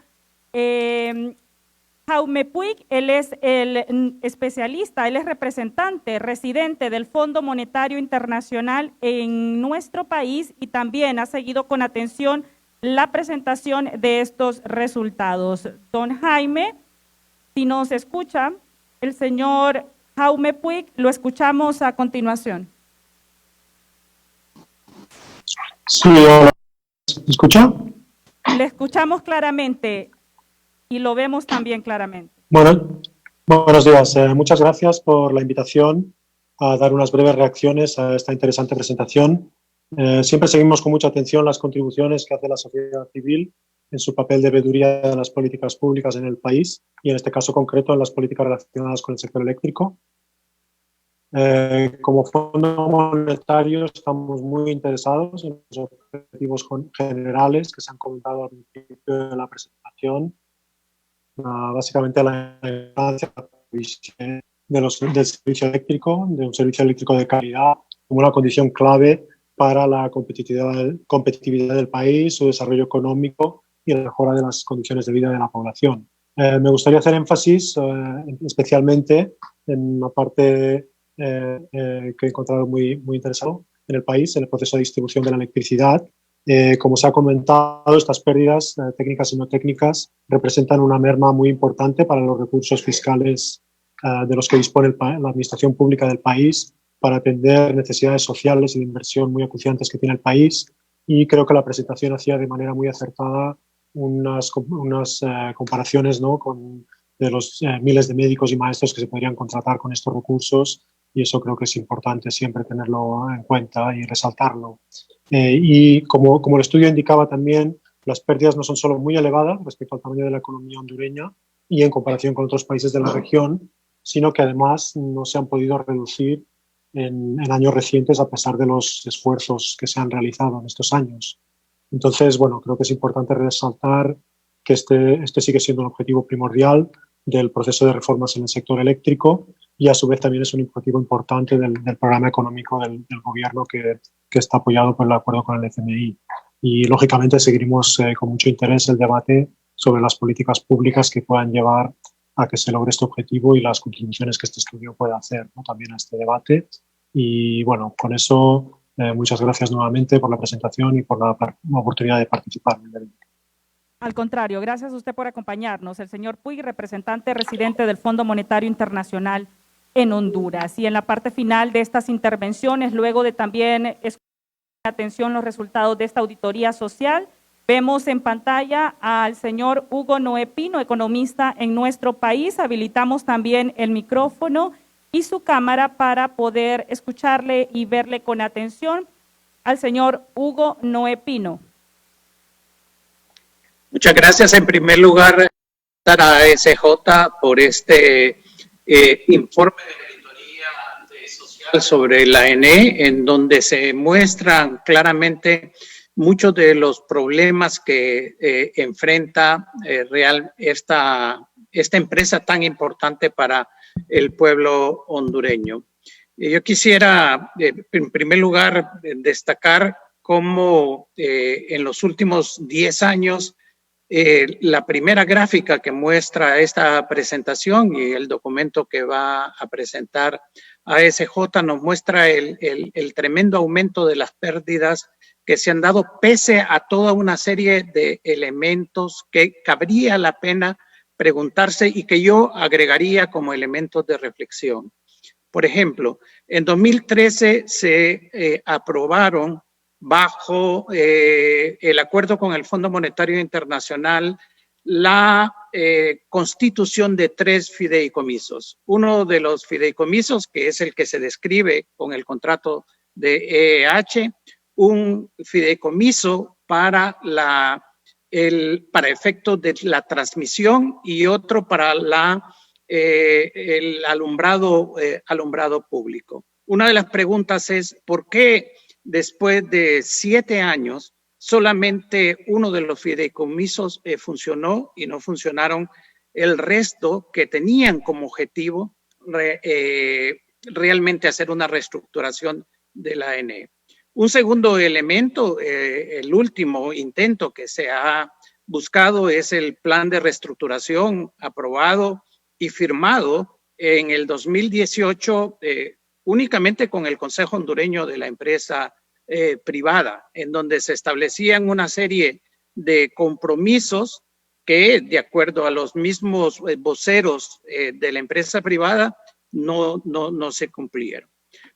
Jaume Puig. Él es el especialista, él es representante, residente del Fondo Monetario Internacional en nuestro país y también ha seguido con atención la presentación de estos resultados. Don Jaime, si nos escucha, el señor Jaume Puig, lo escuchamos a continuación. Sí, hola. ¿Me escucha? Le escuchamos claramente y lo vemos también claramente. Bueno, buenos días. Muchas gracias por la invitación a dar unas breves reacciones a esta interesante presentación. Siempre seguimos con mucha atención las contribuciones que hace la sociedad civil en su papel de veeduría de las políticas públicas en el país y en este caso concreto en las políticas relacionadas con el sector eléctrico. Como Fondo Monetario estamos muy interesados en los objetivos generales que se han comentado al principio de la presentación, básicamente la importancia del servicio eléctrico, de un servicio eléctrico de calidad, como una condición clave para la competitividad del país, su desarrollo económico y la mejora de las condiciones de vida de la población. Me gustaría hacer énfasis especialmente en una parte que he encontrado muy interesante en el país, en el proceso de distribución de la electricidad. Como se ha comentado, estas pérdidas técnicas y no técnicas representan una merma muy importante para los recursos fiscales de los que dispone la administración pública del país para atender necesidades sociales y de inversión muy acuciantes que tiene el país. Y creo que la presentación hacía de manera muy acertada unas comparaciones, ¿no?, de los miles de médicos y maestros que se podrían contratar con estos recursos, y eso creo que es importante siempre tenerlo en cuenta y resaltarlo. Y como el estudio indicaba también, las pérdidas no son solo muy elevadas respecto al tamaño de la economía hondureña y en comparación con otros países de la región, sino que además no se han podido reducir en años recientes a pesar de los esfuerzos que se han realizado en estos años. Entonces, bueno, creo que es importante resaltar que este sigue siendo un objetivo primordial del proceso de reformas en el sector eléctrico y a su vez también es un objetivo importante del programa económico del gobierno que está apoyado por el acuerdo con el FMI. Y lógicamente seguiremos con mucho interés el debate sobre las políticas públicas que puedan llevar a que se logre este objetivo y las contribuciones que este estudio pueda hacer, ¿no?, también a este debate. Y bueno, con eso, muchas gracias nuevamente por la presentación y por la oportunidad de participar en el evento. Al contrario, gracias a usted por acompañarnos. El señor Puig, representante residente del Fondo Monetario Internacional en Honduras. Y en la parte final de estas intervenciones, luego de también escuchar con atención los resultados de esta auditoría social, vemos en pantalla al señor Hugo Noé Pino, economista en nuestro país. Habilitamos también el micrófono y su cámara para poder escucharle y verle con atención al señor Hugo Noé Pino. Muchas gracias. En primer lugar, a ASJ por este informe de auditoría social sobre la ENE, en donde se muestran claramente muchos de los problemas que enfrenta esta empresa tan importante para el pueblo hondureño. Yo quisiera, en primer lugar, destacar cómo en los últimos 10 años la primera gráfica que muestra esta presentación y el documento que va a presentar ASJ nos muestra el tremendo aumento de las pérdidas que se han dado pese a toda una serie de elementos que cabría la pena preguntarse y que yo agregaría como elementos de reflexión. Por ejemplo, en 2013 se aprobaron bajo el acuerdo con el Fondo Monetario Internacional la constitución de 3 fideicomisos. Uno de los fideicomisos, que es el que se describe con el contrato de EEH, un fideicomiso para efectos de la transmisión y otro para el alumbrado público. Una de las preguntas es, ¿por qué después de 7 años solamente uno de los fideicomisos funcionó y no funcionaron el resto que tenían como objetivo realmente hacer una reestructuración de la ENE? Un segundo elemento, el último intento que se ha buscado es el plan de reestructuración aprobado y firmado en el 2018 únicamente con el Consejo Hondureño de la Empresa Privada, en donde se establecían una serie de compromisos que, de acuerdo a los mismos voceros de la empresa privada, no se cumplieron.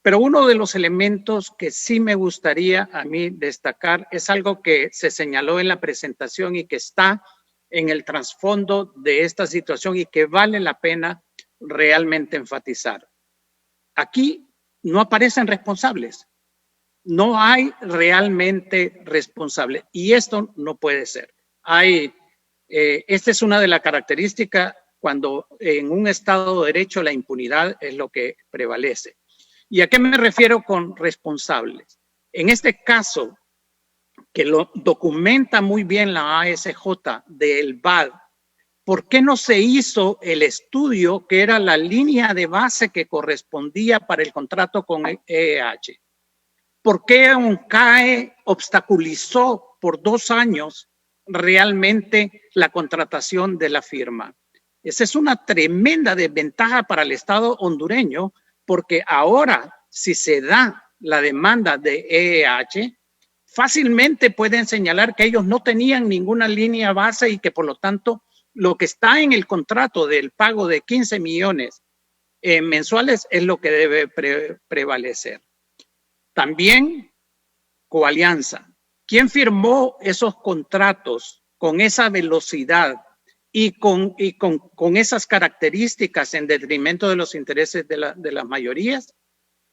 Pero uno de los elementos que sí me gustaría a mí destacar es algo que se señaló en la presentación y que está en el trasfondo de esta situación y que vale la pena realmente enfatizar. Aquí no aparecen responsables. No hay realmente responsables. Y esto no puede ser. Esta es una de las características cuando en un Estado de Derecho la impunidad es lo que prevalece. ¿Y a qué me refiero con responsables? En este caso, que lo documenta muy bien la ASJ del BAD, ¿por qué no se hizo el estudio que era la línea de base que correspondía para el contrato con EEH? ¿Por qué UNCAE obstaculizó por 2 años realmente la contratación de la firma? Esa es una tremenda desventaja para el Estado hondureño, porque ahora, si se da la demanda de EEH, fácilmente pueden señalar que ellos no tenían ninguna línea base y que por lo tanto lo que está en el contrato del pago de 15 millones mensuales es lo que debe prevalecer. También Coalianza. ¿Quién firmó esos contratos con esa velocidad y con esas características en detrimento de los intereses de las mayorías?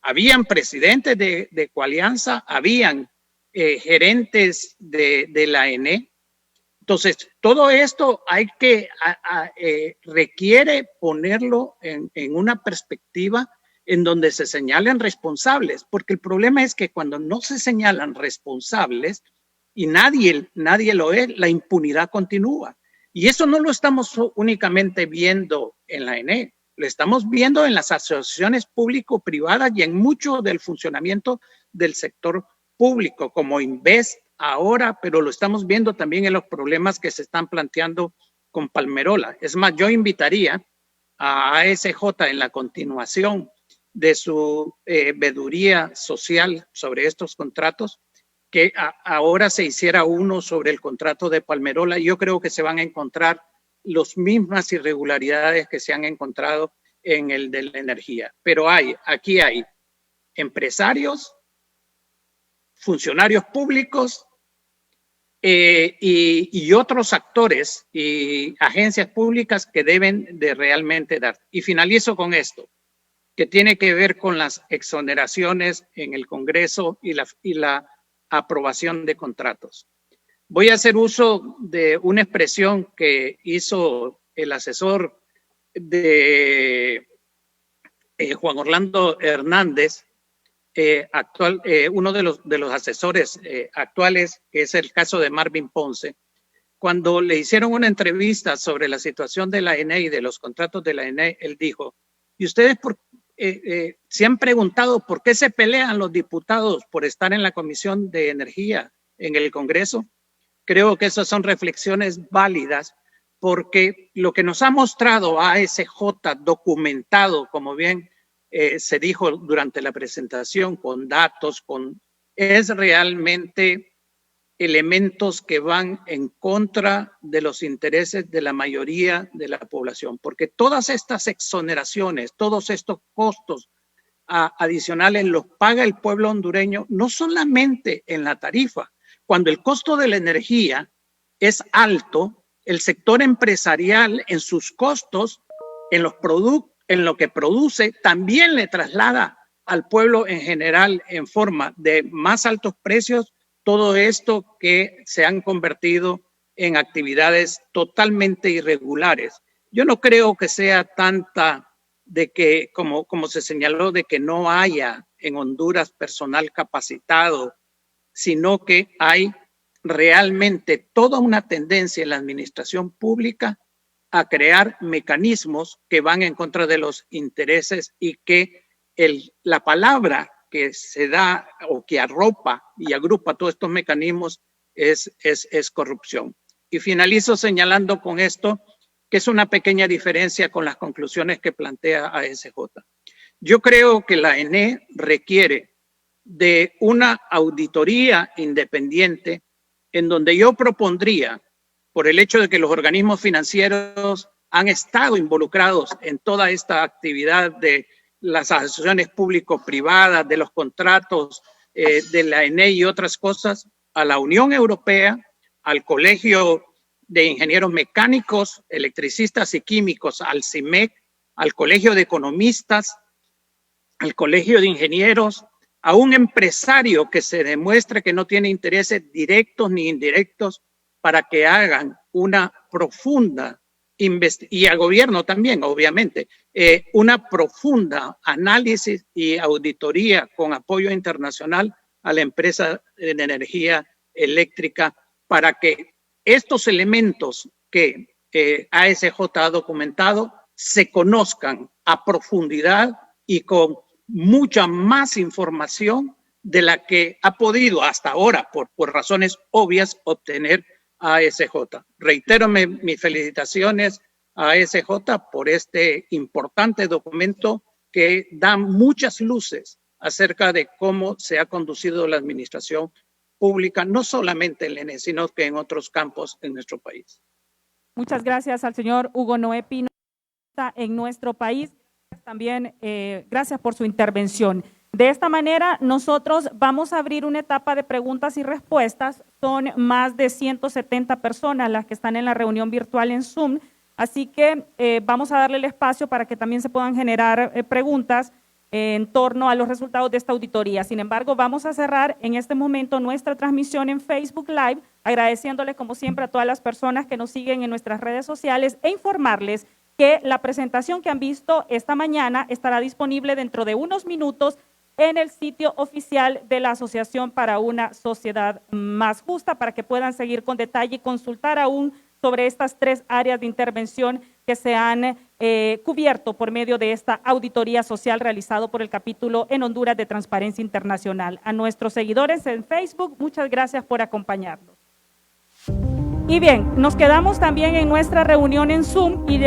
Habían presidentes de Coalianza, habían gerentes de la ENE. Entonces, todo esto requiere ponerlo en una perspectiva en donde se señalen responsables, porque el problema es que cuando no se señalan responsables y nadie lo es, la impunidad continúa. Y eso no lo estamos únicamente viendo en la ENE, lo estamos viendo en las asociaciones público-privadas y en mucho del funcionamiento del sector público, como Invest ahora, pero lo estamos viendo también en los problemas que se están planteando con Palmerola. Es más, yo invitaría a ASJ en la continuación de su veeduría social sobre estos contratos, que ahora se hiciera uno sobre el contrato de Palmerola. Yo creo que se van a encontrar las mismas irregularidades que se han encontrado en el de la energía. Pero aquí hay empresarios, funcionarios públicos y otros actores y agencias públicas que deben de realmente dar. Y finalizo con esto, que tiene que ver con las exoneraciones en el Congreso y la aprobación de contratos. Voy a hacer uso de una expresión que hizo el asesor de Juan Orlando Hernández, uno de los asesores actuales, que es el caso de Marvin Ponce. Cuando le hicieron una entrevista sobre la situación de la ENE y de los contratos de la ENE, él dijo, ¿y ustedes se han preguntado por qué se pelean los diputados por estar en la Comisión de Energía en el Congreso? Creo que esas son reflexiones válidas, porque lo que nos ha mostrado ASJ documentado, como bien se dijo durante la presentación, con datos, es realmente elementos que van en contra de los intereses de la mayoría de la población, porque todas estas exoneraciones, todos estos costos adicionales los paga el pueblo hondureño, no solamente en la tarifa. Cuando el costo de la energía es alto, el sector empresarial en sus costos, en los productos, en lo que produce, también le traslada al pueblo en general en forma de más altos precios todo esto que se han convertido en actividades totalmente irregulares. Yo no creo que sea tanta de que, como se señaló, de que no haya en Honduras personal capacitado, sino que hay realmente toda una tendencia en la administración pública a crear mecanismos que van en contra de los intereses y que la palabra que se da o que arropa y agrupa todos estos mecanismos es corrupción. Y finalizo señalando con esto que es una pequeña diferencia con las conclusiones que plantea ASJ. Yo creo que la ENE requiere de una auditoría independiente en donde yo propondría, por el hecho de que los organismos financieros han estado involucrados en toda esta actividad de las asociaciones público-privadas, de los contratos de la ENE y otras cosas, a la Unión Europea, al Colegio de Ingenieros Mecánicos, Electricistas y Químicos, al CIMEC, al Colegio de Economistas, al Colegio de Ingenieros, a un empresario que se demuestre que no tiene intereses directos ni indirectos para que hagan una profunda y al gobierno también, obviamente, una profunda análisis y auditoría con apoyo internacional a la empresa de energía eléctrica para que estos elementos que ASJ ha documentado se conozcan a profundidad y con mucha más información de la que ha podido hasta ahora, por razones obvias, obtener ASJ. Reitero mis felicitaciones a ASJ por este importante documento que da muchas luces acerca de cómo se ha conducido la administración pública, no solamente en el ENE, sino que en otros campos en nuestro país. Muchas gracias al señor Hugo Noé Pino en nuestro país. También gracias por su intervención. De esta manera, nosotros vamos a abrir una etapa de preguntas y respuestas. Son más de 170 personas las que están en la reunión virtual en Zoom, así que vamos a darle el espacio para que también se puedan generar preguntas en torno a los resultados de esta auditoría. Sin embargo, vamos a cerrar en este momento nuestra transmisión en Facebook Live, agradeciéndole como siempre a todas las personas que nos siguen en nuestras redes sociales e informarles que la presentación que han visto esta mañana estará disponible dentro de unos minutos en el sitio oficial de la Asociación para una Sociedad Más Justa, para que puedan seguir con detalle y consultar aún sobre estas 3 áreas de intervención que se han cubierto por medio de esta auditoría social realizado por el capítulo en Honduras de Transparencia Internacional. A nuestros seguidores en Facebook, muchas gracias por acompañarnos. Y bien, nos quedamos también en nuestra reunión en Zoom y